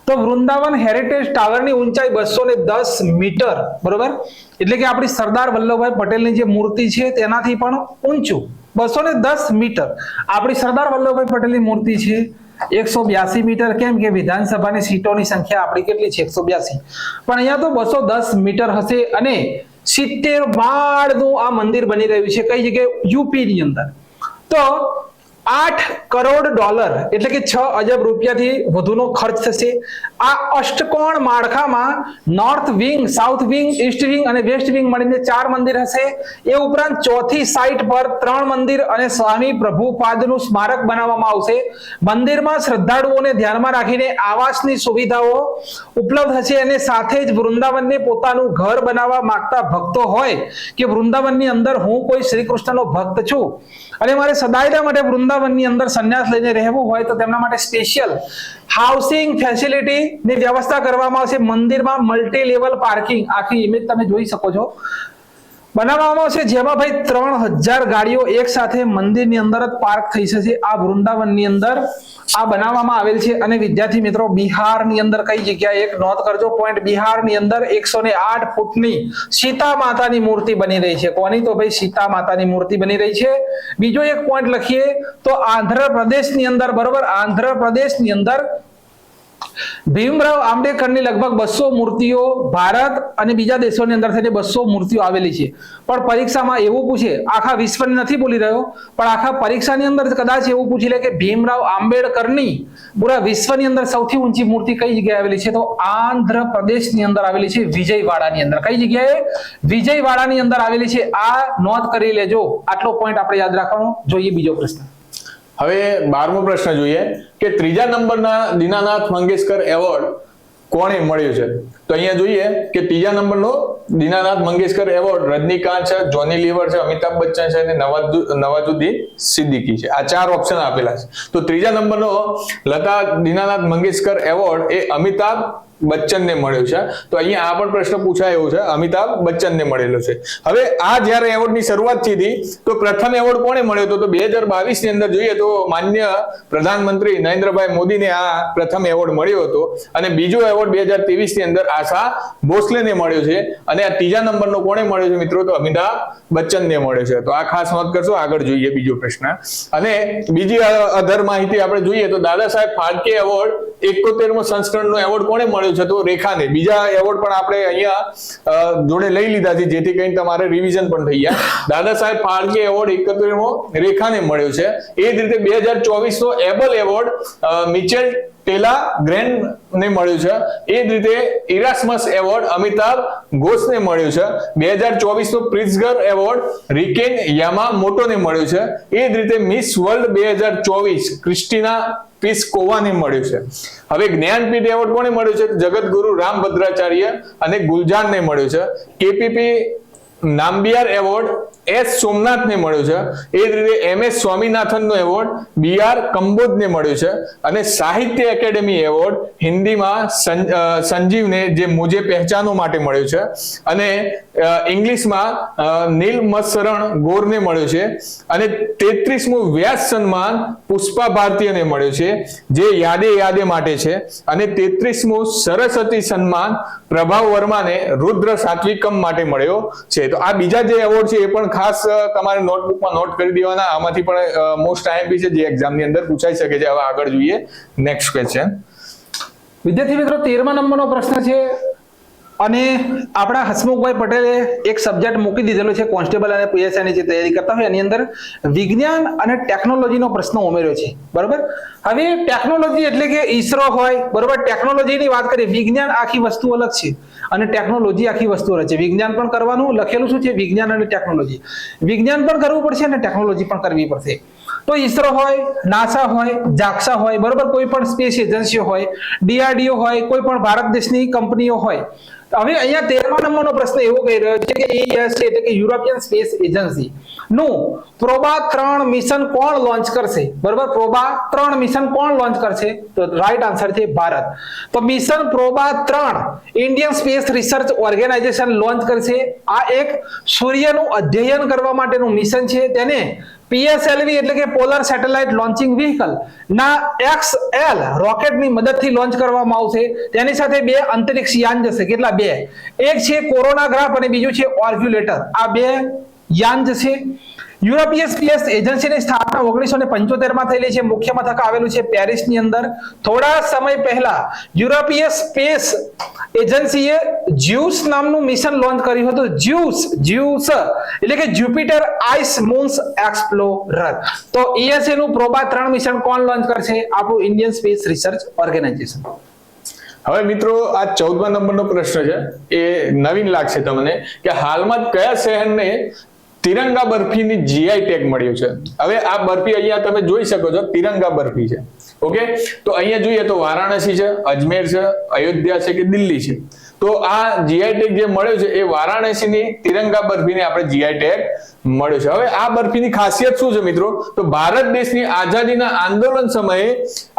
તો વૃંદાવન હેરિટેજ ટાવરની ઊંચાઈ 210 મીટર. બરોબર, એટલે કે આપણી સરદાર વલ્લભભાઈ પટેલની જે મૂર્તિ છે તેનાથી પણ ઊંચું 210 મીટર. આપણી સરદાર વલ્લભભાઈ પટેલની મૂર્તિ છે 182 મીટર. કેમ કે વિધાનસભાની સીટોની સંખ્યા આપણી કેટલી છે 182, પણ અહીંયા તો 210 મીટર હશે અને 70 માળનું આ મંદિર બની રહ્યું છે. કઈ જગ્યાએ? યુપી ની અંદર. તો $8 કરોડ એટલે કે 6 અજબ રૂપિયાથી વધુનો ખર્ચ થશે. આ અષ્ટકોણ માળખામાં north wing, south wing, East wing અને વેસ્ટ વિંગ મળીને 4 મંદિર હશે. એ ઉપરાંત ચોથી સાઇટ પર 3 મંદિર અને સ્વામી પ્રભુપાદનું સ્મારક બનાવવામાં આવશે. મંદિરમાં શ્રદ્ધાળુઓને ધ્યાનમાં રાખીને આવાસની સુવિધાઓ ઉપલબ્ધ હશે અને સાથે જ વૃંદાવનને પોતાનું ઘર બનાવવા માંગતા ભક્તો હોય કે વૃંદાવનની અંદર હું કોઈ શ્રી કૃષ્ણનો ભક્ત છું અને મારે સદાયના માટે વૃંદાવનની અંદર સંન્યાસ લઈને રહેવું હોય તો તેમના માટે સ્પેશિયલ હાઉસિંગ ફેસિલિટી ની વ્યવસ્થા કરવામાં આવશે. મંદિરમાં મલ્ટી લેવલ પાર્કિંગ, આખી ઇમેજ તમે જોઈ શકો છો, બનાવવામાં આવશે. જેમાં ભાઈ 3000 ગાડીઓ એક સાથે મંદિરની અંદર જ પાર્ક થઈ જશે. આ વૃંદાવનની અંદર આ બનાવવામાં આવેલ છે. અને વિદ્યાર્થી મિત્રો, બિહારની અંદર કઈ જગ્યાએ એક નોંધ કરજો પોઈન્ટ, બિહારની અંદર 108 ફૂટની સીતા માતાની મૂર્તિ બની રહી છે. કોની? તો ભાઈ સીતા માતાની મૂર્તિ બની રહી છે. બીજો એક પોઈન્ટ લખીએ તો આંધ્રપ્રદેશની અંદર, બરોબર, આંધ્રપ્રદેશની અંદર ભીમરાવ આંબેડકરની લગભગ 200 મૂર્તિઓ ભારત અને બીજા દેશોની અંદર થઈને 200 મૂર્તિઓ આવેલી છે. પણ પરીક્ષામાં એવું પૂછે, આખા વિશ્વની નથી બોલી રહ્યો, પણ આખા પરીક્ષાની અંદર કદાચ એવું પૂછી લે કે ભીમરાવ આંબેડકરની પૂરા વિશ્વની અંદર સૌથી ઊંચી મૂર્તિ કઈ જગ્યાએ આવેલી છે? તો આંધ્રપ્રદેશની અંદર આવેલી છે, વિજયવાડાની અંદર. કઈ જગ્યાએ? વિજયવાડાની અંદર આવેલી છે. આ નોંધ કરી લેજો. આટલો પોઈન્ટ આપણે યાદ રાખવાનો. જોઈએ બીજો પ્રશ્ન. હવે 12મો પ્રશ્ન જોઈએ કે 3જા નંબરના દીનાનાથ મંગેશકર એવોર્ડ કોને મળ્યો છે? તો અહીંયા જોઈએ કે 3જા નંબરનો દીનાનાથ મંગેશકર એવોર્ડ રજનીકાંત છે, જોની લીવર છે, અમિતાભ બચ્ચન છે અને નવાઝુદ્દીન સિદ્દીકી છે. આ 4 ઓપ્શન આપેલા છે. તો 3જા નંબરનો લતા દીનાનાથ મંગેશકર એવોર્ડ એ અમિતાભ બચ્ચનને મળ્યો છે. તો અહીંયા આ પણ પ્રશ્ન પૂછાયો છે, અમિતાભ બચ્ચનને મળેલો છે. હવે આ જ્યારે એવોર્ડની શરૂઆત થઈ હતી તો પ્રથમ એવોર્ડ કોને મળ્યો હતો? તો 2022 ની અંદર જોઈએ તો માન્ય પ્રધાનમંત્રી નરેન્દ્રભાઈ મોદીને આ પ્રથમ એવોર્ડ મળ્યો હતો. અને બીજો એવોર્ડ 2023 ની અંદર આશા ભોસલેને મળ્યો છે. અને આ 3જા નંબરનો કોને મળ્યો છે મિત્રો? તો અમિતાભ બચ્ચનને મળ્યો છે. તો આ ખાસ નોંધ કરશો. આગળ જોઈએ બીજો પ્રશ્ન. અને બીજી અધર માહિતી આપણે જોઈએ તો દાદા સાહેબ ફાળકે એવોર્ડ 71મો સંસ્કરણનો એવોર્ડ કોને મળ્યો છે? તો રેખાને. બીજા એવોર્ડ પણ આપણે અહીંયા જોડે લઈ લીધા છે જેથી કરીને તમારે રિવિઝન પણ થઈ જાય. દાદા સાહેબ ફાળકે એવોર્ડ 71મો રેખાને મળ્યો છે. એ જ રીતે 2024 નો એબલ એવોર્ડ મિચેલ ટેલા ગ્રેન્ડ ને મળ્યું છે. એ જ રીતે ઇરાસ્મસ એવોર્ડ અમિતાભ ઘોષને મળ્યું છે. 2024 નો પ્રિત્ઝગર એવોર્ડ રિકેન યામામોટોને મળ્યો છે. એ જ રીતે મિસ વર્લ્ડ 2024 ક્રિસ્ટીના પિસ્કોવાને મળ્યું છે. હવે જ્ઞાનપીઠ એવોર્ડ કોને મળ્યો છે? જગતગુરુ રામભદ્રાચાર્ય અને ગુલજારને મળ્યો છે. કેપીપી નામ્બિયાર એવોર્ડ એસ સોમનાથને મળ્યો છે. એ જ રીતે MS સ્વામીનાથનનો એવોર્ડ BR કંબોજને મળ્યો છે. અને સાહિત્ય એકેડેમી એવોર્ડ હિન્દીમાં સંજીવને જે મુજે પહેચાનો માટે મળ્યો છે. અને ઇંગ્લિશમાં નીલ મસરણ ગોરને મળ્યો છે. અને 33મું વ્યાસ સન્માન પુષ્પા ભારતીયને મળ્યો છે, જે યાદે યાદે માટે છે. અને 33મું સરસ્વતી સન્માન પ્રભાવ વર્માને રુદ્ર સાત્વિકમ માટે મળ્યો છે. તો આ બીજા જે એવોર્ડ છે એ પણ ખાસ તમારે નોટબુકમાં નોટ કરી દેવાના. આમાંથી પણ મોસ્ટ IMP છે, જે એક્ઝામની અંદર પૂછાઈ શકે છે. હવે આગળ જોઈએ નેક્સ્ટ ક્વેશ્ચન. વિદ્યાર્થી મિત્રો 13મા નંબરનો પ્રશ્ન છે, અને આપણા હસમુખભાઈ પટેલે એક સબ્જેક્ટ મૂકી દીધેલો છે કોન્સ્ટેબલ અને PSI ની જે તૈયારી કરતા હોય એની અંદર વિજ્ઞાન અને ટેકનોલોજીનો પ્રશ્ન ઉમેર્યો છે. બરોબર, હવે ટેકનોલોજી એટલે કે ઈસરો હોય, બરોબર, ટેકનોલોજીની વાત કરીએ. વિજ્ઞાન આખી વસ્તુ અલગ છે અને ટેકનોલોજી આખી વસ્તુ અલગ છે. વિજ્ઞાન પણ કરવાનું લખેલું શું છે, વિજ્ઞાન અને ટેકનોલોજી. વિજ્ઞાન પણ કરવું પડશે અને ટેકનોલોજી પણ કરવી પડશે. તો ઈસરો હોય, નાસા હોય, જાક્સા હોય, બરોબર, કોઈ પણ સ્પેસ એજન્સીઓ હોય, DRDO હોય, કોઈ પણ ભારત દેશની કંપનીઓ હોય. હવે અહીંયા 13મા નંબરનો પ્રશ્ન એવો કહી રહ્યો છે કે ESA એટલે કે યુરોપિયન સ્પેસ એજન્સી નું પ્રોબા 3 મિશન કોણ લોન્ચ કરશે? બરોબર, પ્રોબા 3 મિશન કોણ લોન્ચ કરશે? તો રાઈટ આન્સર છે ભારત. તો mission Proba 3 Indian space research organisation launch કરશે. આ એક સૂર્યનું અધ્યયન કરવા માટેનું મિશન છે. તેને PSLV એટલે કે પોલર સેટેલાઇટ લોન્ચિંગ વ્હીકલ ના XL રોકેટની મદદથી લોન્ચ કરવામાં આવશે. તેની સાથે 2 અંતરિક્ષ યાન જશે. કેટલા? 2. એક છે કોરોનાગ્રાફ અને બીજું છે ઓર્ગ્યુલેટર. આ 2 યાન જશે. યુરોપીય સ્પેસ એજન્સીની સ્થાપના 1975 માં થયેલી છે. મુખ્ય મથક આવેલું છે પેરિસની અંદર. થોડા સમય પહેલા યુરોપીય સ્પેસ એજન્સીએ જ્યુસ નામનું મિશન લોન્ચ કર્યું હતું. જ્યુસ એટલે કે જુપિટર આઈસ મૂન્સ એક્સપ્લોરર. તો ESA નું પ્રોબા 3 મિશન કોણ લોન્ચ કરશે? આપણું ઇન્ડિયન સ્પેસ રિસર્ચ ઓર્ગેનાઇઝેશન. હવે મિત્રો આ 14મા નંબરનો પ્રશ્ન છે, એ નવીન લાગશે તમને કે હાલમાં કયા શહેરને તિરંગા બરફીની GI ટેગ મળ્યો છે? હવે આ બરફી અહીંયા તમે જોઈ શકો છો, તિરંગા બરફી છે. ઓકે, તો અહીંયા જોઈએ તો વારાણસી છે, અજમેર છે, અયોધ્યા છે કે દિલ્હી છે. તો આ GI ટેગ જે મળ્યો છે એ વારાણસીની તિરંગા બરફીને આપણે GI ટેગ મળ્યો છે. હવે આ બરફીની ખાસિયત શું છે મિત્રો? તો ભારત દેશની આઝાદીના આંદોલન સમયે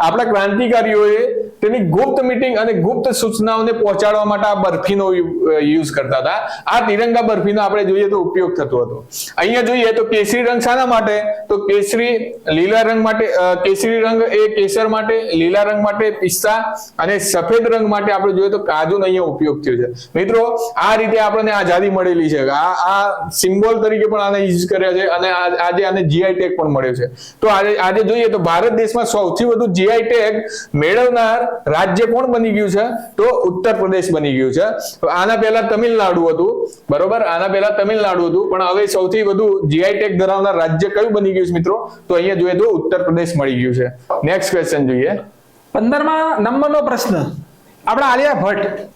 આપણા ક્રાંતિકારીઓએ તેની ગુપ્ત મીટિંગ અને ગુપ્ત સૂચનાઓને પહોંચાડવા માટે આ બરફીનો યુઝ કરતા હતા. આ તિરંગા બરફીનો આપણે જોઈએ તો ઉપયોગ થતો હતો. અહીંયા જોઈએ તો કેસરી રંગ શાના માટે? તો કેસરી લીલા રંગ માટે, કેસરી રંગ એ કેસર માટે, લીલા રંગ માટે પિસ્તા અને સફેદ રંગ માટે આપણે જોઈએ તો કાજુનો અહીંયા ઉપયોગ થયો છે. મિત્રો આ રીતે આપણને આઝાદી મળેલી છે. આ સિમ્બોલ તરીકે પણ આને યુઝ કર્યા છે અને આજે આને GI ટેગ પણ મળ્યો છે. તો આજે જોઈએ તો ભારત દેશમાં સૌથી વધુ GI ટેગ મેળવનાર રાજ્ય કોણ બની ગયું છે? તો ઉત્તર પ્રદેશ બની ગયું છે. આના પહેલા તમિલનાડુ હતું, બરોબર, આના પહેલા તમિલનાડુ હતું, પણ હવે સૌથી વધુ GI ટેગ ધરાવનાર રાજ્ય કયું બની ગયું છે મિત્રો? તો અહીંયા જોઈએ તો ઉત્તર પ્રદેશ મળી ગયું છે. નેક્સ્ટ ક્વેશ્ચન જોઈએ. 15મા નંબરનો પ્રશ્ન આપણા આલિયા ભટ્ટ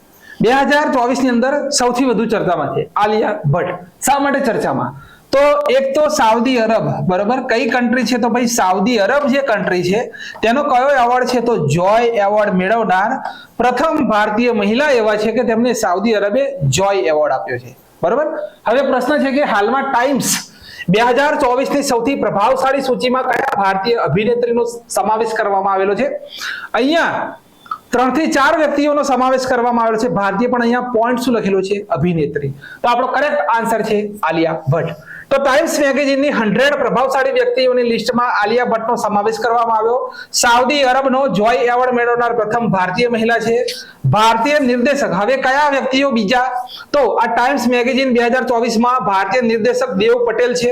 2024 ની અંદર સૌથી વધુ ચર્ચામાં છે. આલિયા ભટ્ટ શા માટે ચર્ચામાં? તો એક તો સાઉદી અરબ, બરોબર, કઈ કન્ટ્રી છે? તો ભાઈ સાઉદી અરબ જે કન્ટ્રી છે તેનો કયો એવોર્ડ છે? તો જોય એવોર્ડ મેળવનાર પ્રથમ ભારતીય મહિલા એવા છે કે તેમને સાઉદી અરબે જોય એવોર્ડ આપ્યો છે. બરોબર, હવે પ્રશ્ન છે કે હાલમાં ટાઈમ્સ 2024 ની સૌથી પ્રભાવશાળી સૂચિમાં કયા ભારતીય અભિનેત્રીનો સમાવેશ કરવામાં આવેલો છે? અહીંયા 3 થી 4 વ્યક્તિઓનો સમાવેશ કરવામાં આવેલો છે. ભારતીય પણ અહીંયા પોઈન્ટ શું લખેલો છે? અભિનેત્રી. તો આપણો કરેક્ટ આન્સર છે આલિયા ભટ્ટ. તો ટાઈમ્સ મેગેઝિનની 100 પ્રભાવશાળી વ્યક્તિઓની લિસ્ટમાં આલિયા ભટ્ટનો સમાવેશ કરવામાં આવ્યો. સાઉદી અરબનો જોય એવોર્ડ મેળવનાર પ્રથમ ભારતીય મહિલા છે. ભારતીય નિર્દેશક, હવે કયા વ્યક્તિઓ બીજા? તો આ ટાઈમ્સ મેગેઝિન 2024 માં ભારતીય નિર્દેશક દેવ પટેલ છે.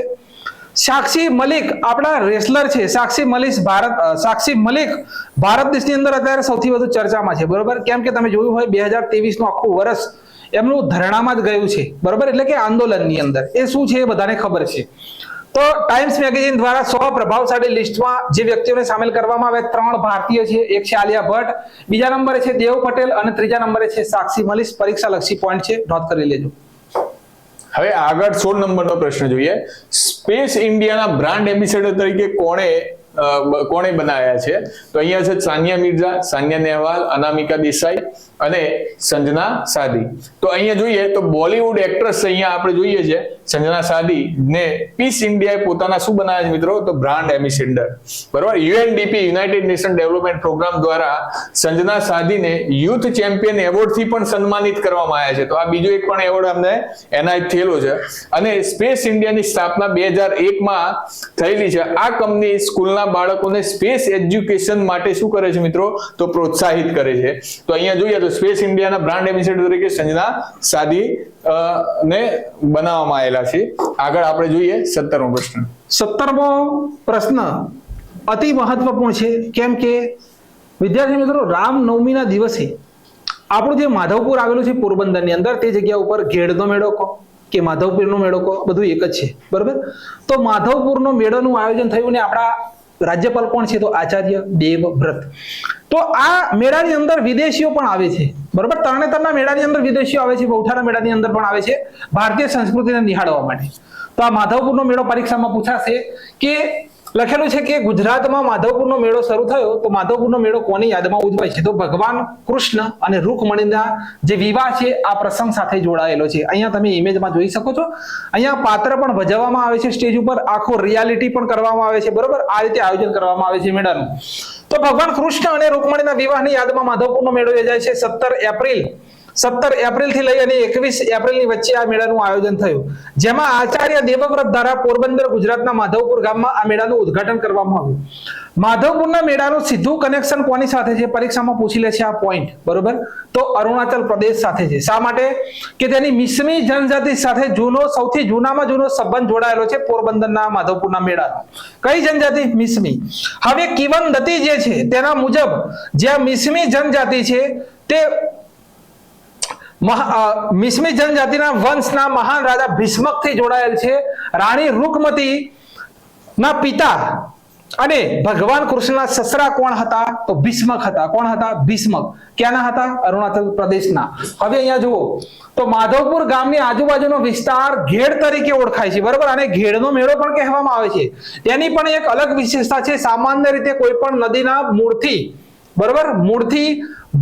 સાક્ષી મલિક આપણા રેસલર છે. સાક્ષી મલિક ભારત દેશની અંદર અત્યારે સૌથી વધુ ચર્ચામાં છે. બરોબર, કેમ કે તમે જોયું હોય 2023 નું આખું વર્ષ એમનું ધરણામાં જ ગયું છે. બરોબર, એટલે કે આંદોલનની અંદર. એ શું છે એ બધાને ખબર છે. તો ટાઈમ્સ મેગેઝિન દ્વારા 100 પ્રભાવશાળી લિસ્ટમાં જે વ્યક્તિઓને સામેલ કરવામાં આવે 3 ભારતીય છે. એક છે આલિયા ભટ્ટ, બીજા નંબરે છે દેવ પટેલ અને ત્રીજા નંબરે છે સાક્ષી મલિક. પરીક્ષા લક્ષી પોઈન્ટ છે, નોંધ કરી લેજો. હવે આગળ 16 નંબરનો પ્રશ્ન જોઈએ. સ્પેસ ઇન્ડિયાના બ્રાન્ડ એમ્બેસેડર તરીકે કોણે કોણે બનાવ્યા છે? તો અહીંયા છે સાનિયા મિર્ઝા, સાનિયા નેહવાલ, અનામિકા દેસાઈ અને સંજના સાદી. તો અહીંયા જોઈએ તો બોલિવૂડ એક્ટ્રેસ અહીંયા આપણે જોઈએ છે સંજના સાદી ને પીસ ઇન્ડિયાએ પોતાના શું બનાવ્યા છે મિત્રો? તો બ્રાન્ડ એમ્બેસેડર. બરોબર. UNDP united nation development programme દ્વારા સંજના સાદીને યુથ ચેમ્પિયન એવોર્ડ થી પણ સન્માનિત કરવામાં આવ્યા છે. તો આ બીજો એક પણ એવોર્ડ અમને એનાયત થયેલો છે. અને સ્પેસ ઇન્ડિયાની સ્થાપના 2001 માં થયેલી છે. આ કંપની સ્કૂલના બાળકોને સ્પેસ એજ્યુકેશન માટે શું કરે છે મિત્રો? તો પ્રોત્સાહિત કરે છે. તો અહીંયા જોઈએ તો સ્પેસ ઇન્ડિયાના બ્રાન્ડ એમ્બેસેડર તરીકે સંજના સાદી ને બનાવવામાં આવેલા છે. આગળ આપણે જોઈએ 17મો પ્રશ્ન. 17મો પ્રશ્ન અતિ મહત્વપૂર્ણ છે. કેમ કે વિદ્યાર્થી મિત્રો, રામનવમીના દિવસે આપણું જે માધવપુર આવેલું છે પોરબંદરની અંદર, તે જગ્યા ઉપર ઘેડનો મેળો કહો કે માધવપુરનો મેળો કહો, બધું એક જ છે. બરોબર. તો માધવપુરનો મેળોનું આયોજન થયું ને આપણા રાજ્યપાલ કોણ છે? તો આચાર્ય દેવવ્રત. તો આ મેળાની અંદર વિદેશીઓ પણ આવે છે. બરોબર. તરણેતરના મેળાની અંદર વિદેશીઓ આવે છે, બહુઠાના મેળાની અંદર પણ આવે છે ભારતીય સંસ્કૃતિને નિહાળવા માટે. તો આ માધવપુરનો મેળો પરીક્ષામાં પૂછાશે કે લખેલું છે કે ગુજરાતમાં માધવપુરનો મેળો શરૂ થયો, તો માધવપુરનો મેળો કોની યાદમાં ઉજવાય છે? તો ભગવાન કૃષ્ણ અને રૂકમણીના જે વિવાહ છે આ પ્રસંગ સાથે જોડાયેલો છે. અહીંયા તમે ઇમેજમાં જોઈ શકો છો. અહીંયા પાત્ર પણ ભજવવામાં આવે છે સ્ટેજ ઉપર, આખો રિયાલિટી પણ કરવામાં આવે છે. બરોબર. આ રીતે આયોજન કરવામાં આવે છે મેળાનું. તો ભગવાન કૃષ્ણ અને રૂકમણીના વિવાહની યાદમાં માધવપુરનો મેળો યોજાય છે 17 એપ્રિલ થી લઈ અને 21 એપ્રિલની વચ્ચે આ મેળાનું આયોજન થયું, જેમાં આચાર્ય દેવવ્રત દ્વારા પોરબંદર ગુજરાતના માધવપુર ગામમાં આ મેળાનું ઉદ્ઘાટન કરવામાં આવ્યું. માધવપુરના મેળાનું સીધું કનેક્શન કોની સાથે છે? પરીક્ષામાં પૂછી લે છે આ પોઈન્ટ. બરોબર. તો અરુણાચલ પ્રદેશ સાથે છે. શા માટે? કે તેની મિશ્મી જનજાતિ સાથે સૌથી જૂનામાં જૂનો સંબંધ જોડાયેલો છે પોરબંદરના માધવપુરના મેળાનો. કઈ જનજાતિ? મિશ્મી. હવે કિવનદતી જે છે તેના મુજબ જ્યાં મિશ્મી જનજાતિ છે તે મિશ્મી જનજાતિના વંશના મહાન રાજા ભીષ્મક થી જોડાયેલ છે. રાણી રૂકમતી ના પિતા અને ભગવાન કૃષ્ણના સસરા કોણ હતા? તો ભીષ્મક હતા. કોણ હતા? ભીષ્મક. ક્યાંના હતા? અરુણાચલ પ્રદેશના. હવે અહીંયા જુઓ તો માધવપુર ગામની આજુબાજુનો વિસ્તાર ઘેડ તરીકે ઓળખાય છે. બરોબર. અને ઘેડનો મેળો પણ કહેવામાં આવે છે. તેની પણ એક અલગ વિશેષતા છે. સામાન્ય રીતે કોઈ પણ નદીના મૂળથી, બરોબર, મૂળથી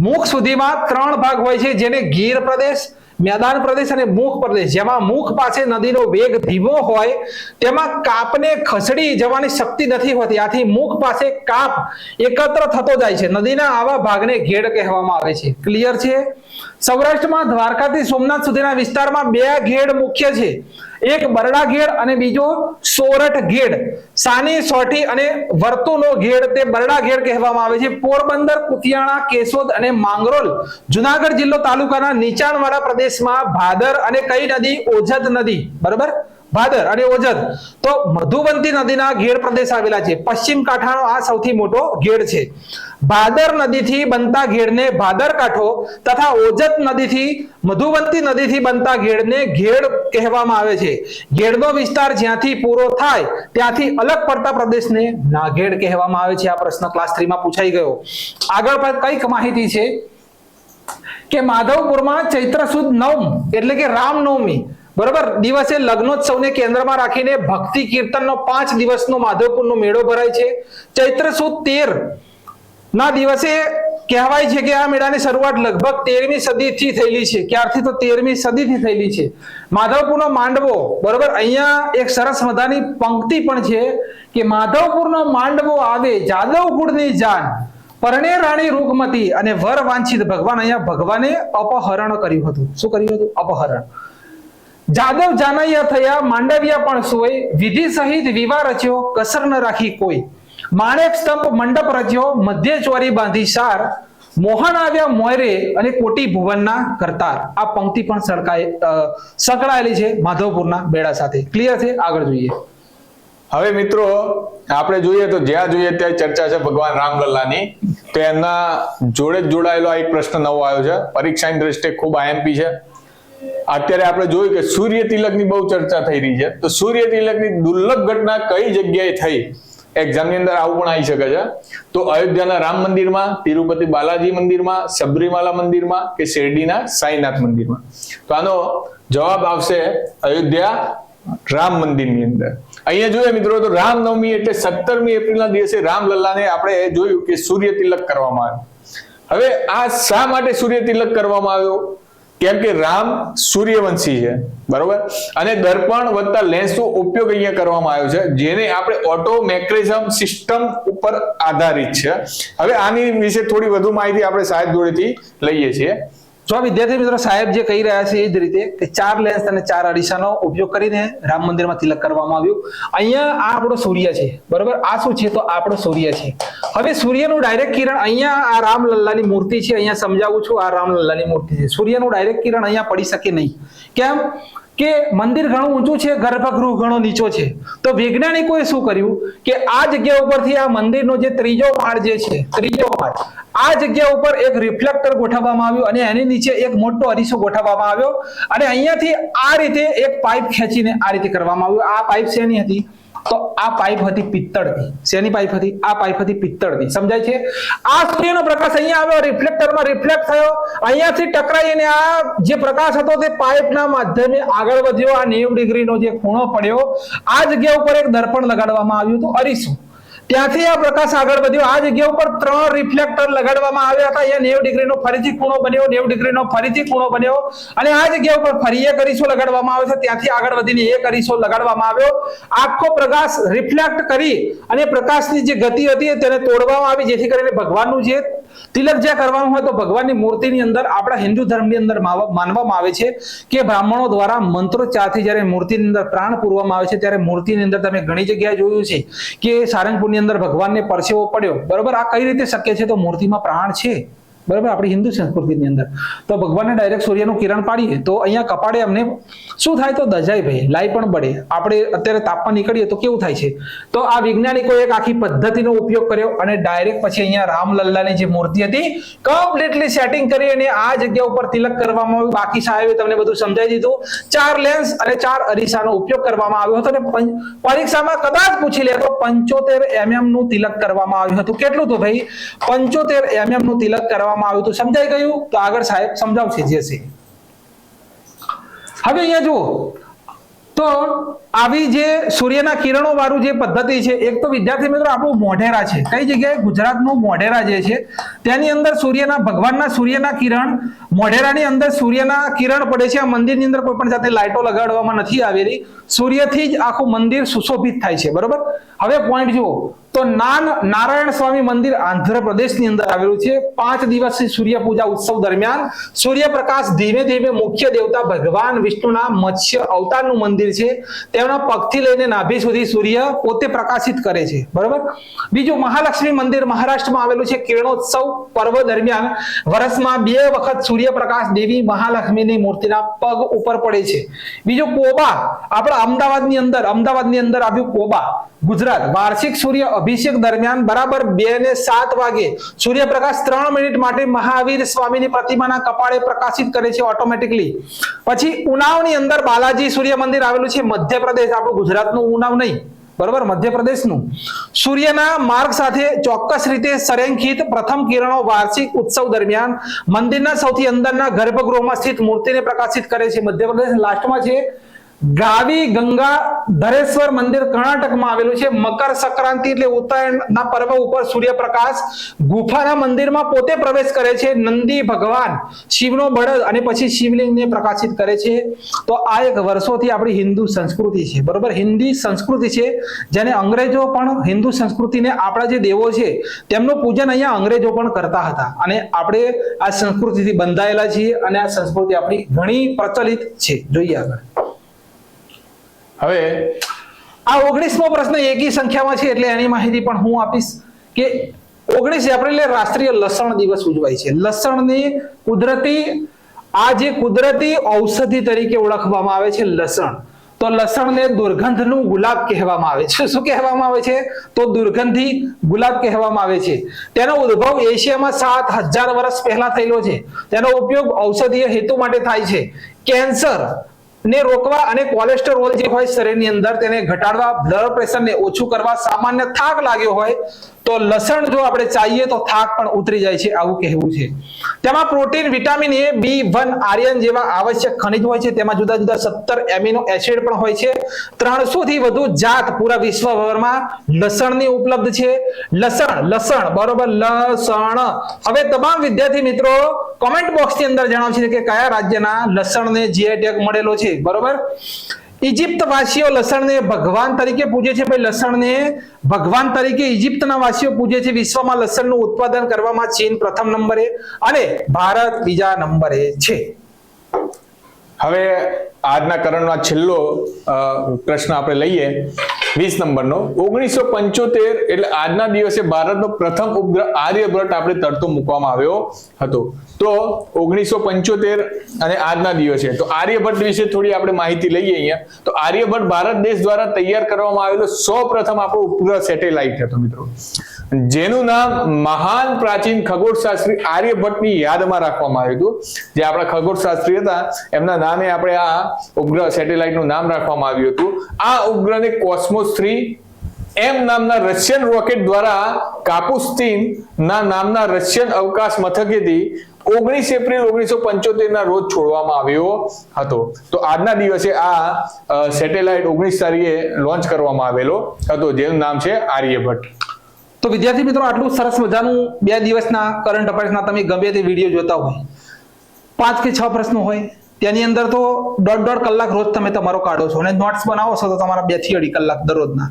મુખ સુધીમાં 3 ભાગ હોય છે, જેને ગીર પ્રદેશ, મેદાન પ્રદેશ અને મુખ પ્રદેશ. જેમાં મુખ પાસે નદીનો વેગ ધીમો હોય તેમાં કાપને ખસડી જવાની શક્તિ નથી હોતી, આથી મુખ પાસે કાપ એકત્ર થતો જાય છે. નદીના આવા ભાગને ઘેડ કહેવામાં આવે છે. ક્લિયર છે? સૌરાષ્ટ્રમાં દ્વારકાથી સોમનાથ સુધીના વિસ્તારમાં 2 ઘેડ મુખ્ય છે. એક બરડા ઘેડ અને બીજો સોરઠ ઘેડ. સાની, સોઠી અને વર્તુનો ઘેડ તે બરડા ઘેડ કહેવામાં આવે છે. પોરબંદર, કુતિયાણા, કેશોદ અને માંગરોળ જુનાગઢ જિલ્લો તાલુકાના નીચાણવાળા પ્રદેશમાં ભાદર અને કઈ નદી? ઓજદ નદી. બરાબર. ભાદર અને ઓજદ. તો મધુબંતી નદીના ઘેડ પ્રદેશ આવેલા છે. પશ્ચિમ કાંઠાનો આ સૌથી મોટો ઘેડ છે. ભાદર નદીથી બનતા ઘેડને ભાદર કાંઠો તથા ઓજદ નદીથી મધુબંતી નદીથી બનતા ઘેડને ઘેડ કહેવામાં આવે છે. ઘેડનો વિસ્તાર જ્યાંથી પૂરો થાય ત્યાંથી અલગ પડતા પ્રદેશને નાઘેડ કહેવામાં આવે છે. આ પ્રશ્ન ક્લાસ 3 માં પૂછાઈ ગયો. આગળ પર કઈક માહિતી છે કે માધવપુરમાં ચૈત્ર સુદ નવમ એટલે કે રામનવમી, બરોબર, દિવસે લગ્નોત્સવને કેન્દ્રમાં રાખીને ભક્તિ કીર્તનનો 5 દિવસનો માધવપુરનો મેળો ભરાય છે. ચૈત્ર સુદ 13 ના દિવસે કહેવાય છે કે આ મેળાની શરૂઆત લગભગ 13મી સદીથી થયેલી છે. ક્યારથી? તો 13મી સદીથી થયેલી છે. માધવપુરનો માંડવો, બરોબર, અહીંયા એક સરસ મજાની પંક્તિ પણ છે કે માધવપુરનો માંડવો આવે જાદવ કુળની જાન, પરણે રાણી રૂકમતી અને વર વાંછિત ભગવાન. અહીંયા ભગવાને અપહરણ કર્યું હતું. શું કર્યું હતું? અપહરણ. જાદવ જાનૈયા થયા, માંડવિયા પણ સોય, વિધિ સહિત વિવાહ રચ્યો, કસર ન રાખી કોઈ. માણેક સ્તંભ મંડપ રચ્યો, મધ્ય ચોરી બાંધી સાર, મોહન આવ્યા મોયરે અને કોટી ભુવનના કરતાર. આ પંક્તિ પણ સંકળાયેલી છે માધવપુરના મેળા સાથે. ક્લિયર છે? આગળ જોઈએ. હવે મિત્રો આપણે જોઈએ તો જ્યાં જોઈએ ત્યાં ચર્ચા છે ભગવાન રામલલ્લાની. તો એમના જોડે જ જોડાયેલો આ એક પ્રશ્ન નવો આવ્યો છે. પરીક્ષાની દ્રષ્ટિએ ખૂબ આઈએમપી છે. અત્યારે આપણે જોયું કે સૂર્ય તિલકની બહુ ચર્ચા થઈ રહી છે. તો સૂર્ય તિલકની દુર્લભ ઘટના કઈ જગ્યાએ થઈ? એક્ઝામની અંદર આવું પણ આવી શકે છે. તો અયોધ્યાના રામ મંદિરમાં, તિરુપતિ બાલાજી મંદિરમાં, સબરીમાલા મંદિરમાં કે શિરડીના સાઈનાથ મંદિરમાં? તો આનો જવાબ આવશે અયોધ્યા રામ મંદિરની અંદર. અહીંયા જોઈએ મિત્રો તો રામનવમી એટલે 17મી એપ્રિલના દિવસે રામલલ્લાને આપણે જોયું કે સૂર્ય તિલક કરવામાં આવ્યો. હવે આ શા માટે સૂર્ય તિલક કરવામાં આવ્યો? કેમ કે રામ સૂર્યવંશી છે, બરોબર, અને દર્પણ વત્તા લેન્સનો ઉપયોગ અહીંયા કરવામાં આવ્યો છે, જેને આપણે ઓટોમેટ્રિઝમ સિસ્ટમ ઉપર આધારિત છે. હવે આની વિશે થોડી વધુ માહિતી આપણે સાહેબ જોડેથી લઈએ છીએ. જો વિદ્યાર્થી મિત્રો સાહેબ જે કહી રહ્યા છે એ જ રીતે કે 4 લેન્સ અને 4 અરીસાનો ઉપયોગ કરીને રામ મંદિરમાં તિલક કરવામાં આવ્યું. અહીંયા આ આપણો સૂર્ય છે, બરોબર, આ શું છે? તો આપણો સૂર્ય છે. હવે સૂર્યનું ડાયરેક્ટ કિરણ અહીંયા આ રામલલ્લાની મૂર્તિ છે, અહીંયા સમજાવું છું, આ રામલલ્લાની મૂર્તિ છે. સૂર્યનું ડાયરેક્ટ કિરણ અહીંયા પડી શકે નહીં. કેમ કે મંદિર ઘણું ઊંચું છે, ગર્ભગૃહ ઘણો નીચો છે. તો વૈજ્ઞાનિકોએ શું કર્યું કે આ જગ્યા ઉપરથી આ મંદિરનો જે ત્રીજો માળ જે છે, ત્રીજો માળ, આ જગ્યા ઉપર એક રિફ્લેક્ટર ગોઠવવામાં આવ્યું અને એની નીચે એક મોટો અરીસો ગોઠવવામાં આવ્યો અને અહીંયાથી આ રીતે એક પાઇપ ખેંચીને આ રીતે કરવામાં આવ્યું. આ પાઇપ શેની હતી? તો આ પાઇપ હતી પિત્તળની. શેની પાઇપ હતી? આ પાઇપ હતી પિત્તળની. સમજાય છે? આ સૂર્યનો પ્રકાશ અહીંયા આવ્યો, રિફ્લેક્ટરમાં રિફ્લેક્ટ થયો, અહીંયાથી ટકરાઈને આ જે પ્રકાશ હતો તે પાઇપના માધ્યમે આગળ વધ્યો, આ 90 ડિગ્રીનો જે ખૂણો પડ્યો, આ જગ્યા ઉપર એક દર્પણ લગાડવામાં આવ્યું હતું, અરીસો. ત્યાંથી આ પ્રકાશ આગળ વધ્યો, આ જગ્યા ઉપર 3 રિફ્લેક્ટર લગાડવામાં આવ્યા હતા. અહીંયા 90 ડિગ્રીનો ફરીથી ખૂણો બન્યો, 90 ડિગ્રીનો ફરીથી ખૂણો બન્યો અને આ જગ્યા ઉપર ફરી એક અરીસો લગાડવામાં આવ્યો છે. ત્યાંથી આગળ વધીને એક અરીસો લગાડવામાં આવ્યો. આખો પ્રકાશ રિફ્લેક્ટ કરી અને પ્રકાશની જે ગતિ હતી તેને તોડવામાં આવી, જેથી કરીને ભગવાનનું જે તિલક જ્યાં કરવાનું હોય તો ભગવાનની મૂર્તિની અંદર આપણા હિન્દુ ધર્મની અંદર માનવામાં આવે છે કે બ્રાહ્મણો દ્વારા મંત્રોચ્ચારથી જ્યારે મૂર્તિની અંદર પ્રાણ પૂરવામાં આવે છે ત્યારે મૂર્તિની અંદર તમે ઘણી જગ્યાએ જોયું છે કે સારંગપુરની અંદર ભગવાનને પરસેવો પડ્યો, બરોબર. આ કઈ રીતે શક્ય છે? તો મૂર્તિમાં પ્રાણ છે, બરાબર, આપણી હિન્દુ સંસ્કૃતિની અંદર. તો ભગવાનને ડાયરેક્ટ સૂર્યનું કિરણ પાડીએ તો અહીંયા કપાળે અમને શું થાય? તો દજાય ભાઈ, લાઈ પણ પડે. આપણે અત્યારે તાપમાં નીકળીએ તો કેવું થાય છે? તો આ વૈજ્ઞાનિકોએ એક આખી પદ્ધતિનો ઉપયોગ કર્યો અને ડાયરેક્ટ પછી અહીંયા રામલલ્લાની જે મૂર્તિ હતી કમ્પ્લીટલી સેટિંગ કરી અને આ જગ્યા ઉપર તિલક કરવામાં આવ્યું. બાકી સાહેબે તમને બધું સમજાવી દીધું. 4 લેન્સ અને 4 અરીસાનો ઉપયોગ કરવામાં આવ્યો હતો અને પરીક્ષામાં કદાચ પૂછી લે તો 75 mm નું તિલક કરવામાં આવ્યું હતું. કેટલું તો ભાઈ? 75 mm નું તિલક કરવામાં આવ્યું. તો સમજાઈ ગયું? તો આગળ સાહેબ સમજાવશે જે છે. હવે અહીંયા જુઓ તો આવી જે સૂર્યના કિરણો વાળું જે પદ્ધતિ છે, એક તો વિદ્યાર્થી મિત્રો આપણું મોઢેરા છે. કઈ જગ્યાએ? ગુજરાતનું મોઢેરા જે છે તેની અંદર ભગવાનના સૂર્યના કિરણ, મોઢેરાની અંદર સૂર્યના કિરણ પડે છે. આ મંદિરની અંદર કોઈ પણ જાતે લાઇટો લગાડવામાં નથી આવેલી, સૂર્યથી જ આખું મંદિર સુશોભિત થાય છે, બરોબર. હવે પોઈન્ટ જુઓ તો નારાયણ સ્વામી મંદિર આંધ્રપ્રદેશની અંદર આવેલું છે. 5 દિવસીય સૂર્ય પૂજા ઉત્સવ દરમિયાન સૂર્યપ્રકાશ ધીમે ધીમે મુખ્ય દેવતા ભગવાન વિષ્ણુના મત્સ્ય અવતારનું મંદિર છે, તેમના પગથી લઈને નાભી સુધી સૂર્ય પોતે પ્રકાશિત કરે છે, બરોબર. બીજું મહાલક્ષ્મી મંદિર મહારાષ્ટ્રમાં આવેલું છે. કિરણોત્સવ પર્વ દરમિયાન વર્ષમાં 2 વખત સૂર્યપ્રકાશ દેવી મહાલક્ષ્મીની મૂર્તિના પગ ઉપર પડે છે. બીજું કોબા, આપણા અમદાવાદની અંદર આવ્યું કોબા, ગુજરાત. વાર્ષિક સૂર્ય અભિષેક દરમિયાન બરાબર 2 ને 7 વાગે સૂર્યપ્રકાશ 3 મિનિટ માટે મહાવીર સ્વામીની પ્રતિમાના કપાળે પ્રકાશિત કરે છે ઓટોમેટિકલી. પછી ઉનાવની અંદર બાલાજી સૂર્ય મંદિર આવેલું છે, મધ્યપ્રદેશ, આપણું ગુજરાતનું ઉનાવ નહીં, બરોબર, મધ્યપ્રદેશનું. સૂર્યના માર્ગ સાથે ચોક્કસ રીતે સંરેખિત પ્રથમ કિરણો વાર્ષિક ઉત્સવ દરમિયાન મંદિરના સૌથી અંદરના ગર્ભગૃહમાં સ્થિત મૂર્તિને પ્રકાશિત કરે છે. મધ્યપ્રદેશ લાસ્ટમાં છે. ગાવી ગંગા ધરેશ્વર મંદિર કર્ણાટકમાં આવેલું છે. મકર સંક્રાંતિ એટલે ઉત્તરાયણના પર્વ ઉપર સૂર્યપ્રકાશ ગુફાના મંદિરમાં પોતે પ્રવેશ કરે છે. નંદી ભગવાન, શિવનો બળદ અને પછી શિવલિંગને પ્રકાશિત કરે છે. તો આ એક વર્ષોથી આપણી હિન્દુ સંસ્કૃતિ છે, બરોબર, હિન્દી સંસ્કૃતિ છે, જેને અંગ્રેજો પણ હિન્દુ સંસ્કૃતિને આપણા જે દેવો છે તેમનું પૂજન અહીંયા અંગ્રેજો પણ કરતા હતા અને આપણે આ સંસ્કૃતિથી બંધાયેલા છીએ અને આ સંસ્કૃતિ આપણી ઘણી પ્રચલિત છે. જોઈએ આગળ. હવે આ 19મો પ્રશ્ન એકી સંખ્યામાં છે એટલે એની માહિતી પણ હું આપીશ કે 19 એપ્રિલે રાષ્ટ્રીય લસણ દિવસ ઉજવાય છે. લસણની કુદરતી ઔષધિ તરીકે ઓળખવામાં આવે છે લસણ. તો લસણને દુર્ગંધનું ગુલાબ કહેવામાં આવે છે. શું કહેવામાં આવે છે? તો દુર્ગંધી ગુલાબ કહેવામાં આવે છે. તેનો ઉદ્ભવ એશિયામાં 7000 વર્ષ પહેલા થયેલો છે. તેનો ઉપયોગ ઔષધીય હેતુ માટે થાય છે. કેન્સર ને રોકવા અને કોલેસ્ટ્રોલ જે હોય શરીરની અંદર તેને ઘટાડવા, બ્લડ પ્રેશરને ઓછું કરવા, સામાન્ય થાક લાગ્યો હોય તો લસણ જો આપણે ચાહીએ તો થાક પણ ઉતરી જાય છે, આવું કહેવું છે. તેમાં protein, vitamin A, B1, iron જેવા આવશ્યક ખનિજ હોય છે. તેમાં જુદા જુદા 17 એમિનો એસિડ પણ હોય છે. 300 થી વધુ જાત પૂરા વિશ્વભરમાં લસણની ઉપલબ્ધ છે. લસણ બરોબર, લસણ. હવે તમામ વિદ્યાર્થી મિત્રો કોમેન્ટ બોક્સ ની અંદર જણાવશે કે કયા રાજ્યના લસણને જીઆઈ ટેગ મળેલો છે. બરોબર. ઇજિપ્ત વાસીઓ લસણને ભગવાન તરીકે પૂજે છે. ભાઈ લસણને ભગવાન તરીકે ઇજિપ્તના વાસીઓ પૂજે છે. વિશ્વમાં લસણનું ઉત્પાદન કરવામાં ચીન પ્રથમ નંબરે અને ભારત બીજા નંબરે છે. હવે આજના કરણમાં છેલ્લો પ્રશ્ન આપણે લઈએ 20 નંબરનો. 1975 એટલે આજના દિવસે ભારતનો પ્રથમ ઉપગ્રહ આર્યભટ્ટ આપણે તરતો મૂકવામાં આવ્યો હતો. તો 1975 અને આજના દિવસે તો આર્યભટ્ટ વિશે થોડી આપણે માહિતી લઈએ અહીંયા. તો આર્યભટ્ટ ભારત દેશ દ્વારા તૈયાર કરવામાં આવેલો સૌપ્રથમ આપણો ઉપગ્રહ સેટેલાઇટ હતો મિત્રો, જેનું નામ મહાન પ્રાચીન ખગોળશાસ્ત્રી આર્યભટ્ટની યાદમાં રાખવામાં આવ્યું હતું. જે આપણા ખગોળશાસ્ત્રી હતા એમના નામે આપણે આ ઉપગ્રહ સેટેલાઇટનું નામ રાખવામાં આવ્યું હતું. આ ઉપગ્રહને કોસ્મોસ 3 એમ નામના રશિયન રોકેટ દ્વારા કાપુસ્તીન ના નામના રશિયન અવકાશ મથકેથી 19 એપ્રિલ 1975 ના રોજ છોડવામાં આવ્યો હતો. તો આજના દિવસે આ સેટેલાઇટ 19 તારીખે લોન્ચ કરવામાં આવેલો હતો, જેનું નામ છે આર્યભટ્ટ. તો વિદ્યાર્થી મિત્રો આટલું સરસ મજાનું 2 દિવસના કરંટ અફેર્સના તમે ગમે તે વિડીયો જોતા હોય, 5 કે 6 પ્રશ્નો હોય, તેની અંદર તો 1.5 કલાક રોજ તમે તમારો કાઢો છો અને નોટ્સ બનાવો છો તો તમારા 2 થી 2.5 કલાક દરરોજના.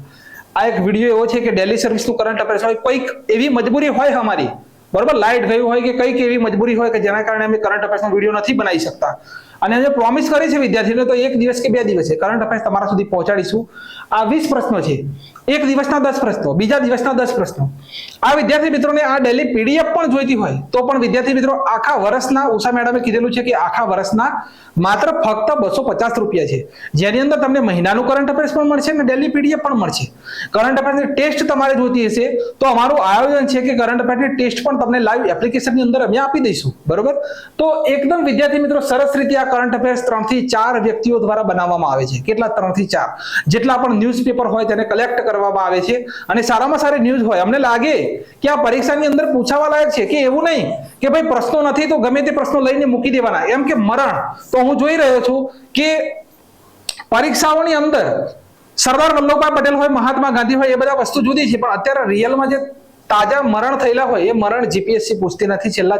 આ એક વિડીયો એવો છે કે ડેલી સર્વિસનું કરંટ અફેર્સ હોય, કોઈક એવી મજબૂરી હોય અમારી, બરોબર, લાઇટ ગયું હોય કે કંઈક એવી મજબૂરી હોય કે જેના કારણે અમે કરંટ અફેર્સનો વિડીયો નથી બનાવી શકતા, અને જે પ્રોમિસ કરી છે વિદ્યાર્થીઓને તો 1 દિવસ કે 2 દિવસે કરંટ અફેર્સ તમારા સુધી પહોંચાડીશું. આ 20 પ્રશ્નો છે, એક દિવસના 10 પ્રશ્નો, બીજા દિવસના 10 પ્રશ્નો. આ વિદ્યાર્થી મિત્રોને આ ડેલી પીડીએફ પણ જોઈતી હોય તો પણ વિદ્યાર્થી મિત્રો આખા વર્ષના ઉષા મેડમે કીધેલું છે કે આખા વર્ષના માત્ર ફક્ત 250 રૂપિયા છે, જેની અંદર તમને મહિનાનું કરંટ અફેર્સ પણ મળશે અને ડેલી પીડીએફ પણ મળશે. કરંટ અફેર્સની ટેસ્ટ તમારે જોઈતી હશે તો અમારું આયોજન છે કે કરંટ અફેર્સની ટેસ્ટ પણ તમને લાઈવ એપ્લિકેશનની અંદર અમે આપી દઈશું. બરોબર. તો એકદમ વિદ્યાર્થી મિત્રો સરસ રીતે આ કરંટ અફેર્સ 3 થી 4 વ્યક્તિઓ દ્વારા બનાવવામાં આવે છે. કેટલા? 3 થી 4 જેટલા પણ ન્યૂઝપેપર હોય તેને કલેક્ટ કરવામાં આવે છે અને સારામાં સારી ન્યૂઝ હોય. અમને લાગે કે આ પરીક્ષાની અંદર પૂછાવા લાયક છે, કે એવું નહીં કે ભાઈ પ્રશ્નો નથી તો ગમે તે પ્રશ્નો લઈને મૂકી દેવાના, એમ કે મરણ. તો હું જોઈ રહ્યો છું કે પરીક્ષાઓની અંદર સરદાર વલ્લભભાઈ પટેલ હોય, મહાત્મા ગાંધી હોય, એ બધા વસ્તુ જુદી છે, પણ અત્યારે રિયલમાં જે તાજા મરણ થયેલા હોય એ મરણ જીપીએસસી પૂછતી નથી. છેલ્લા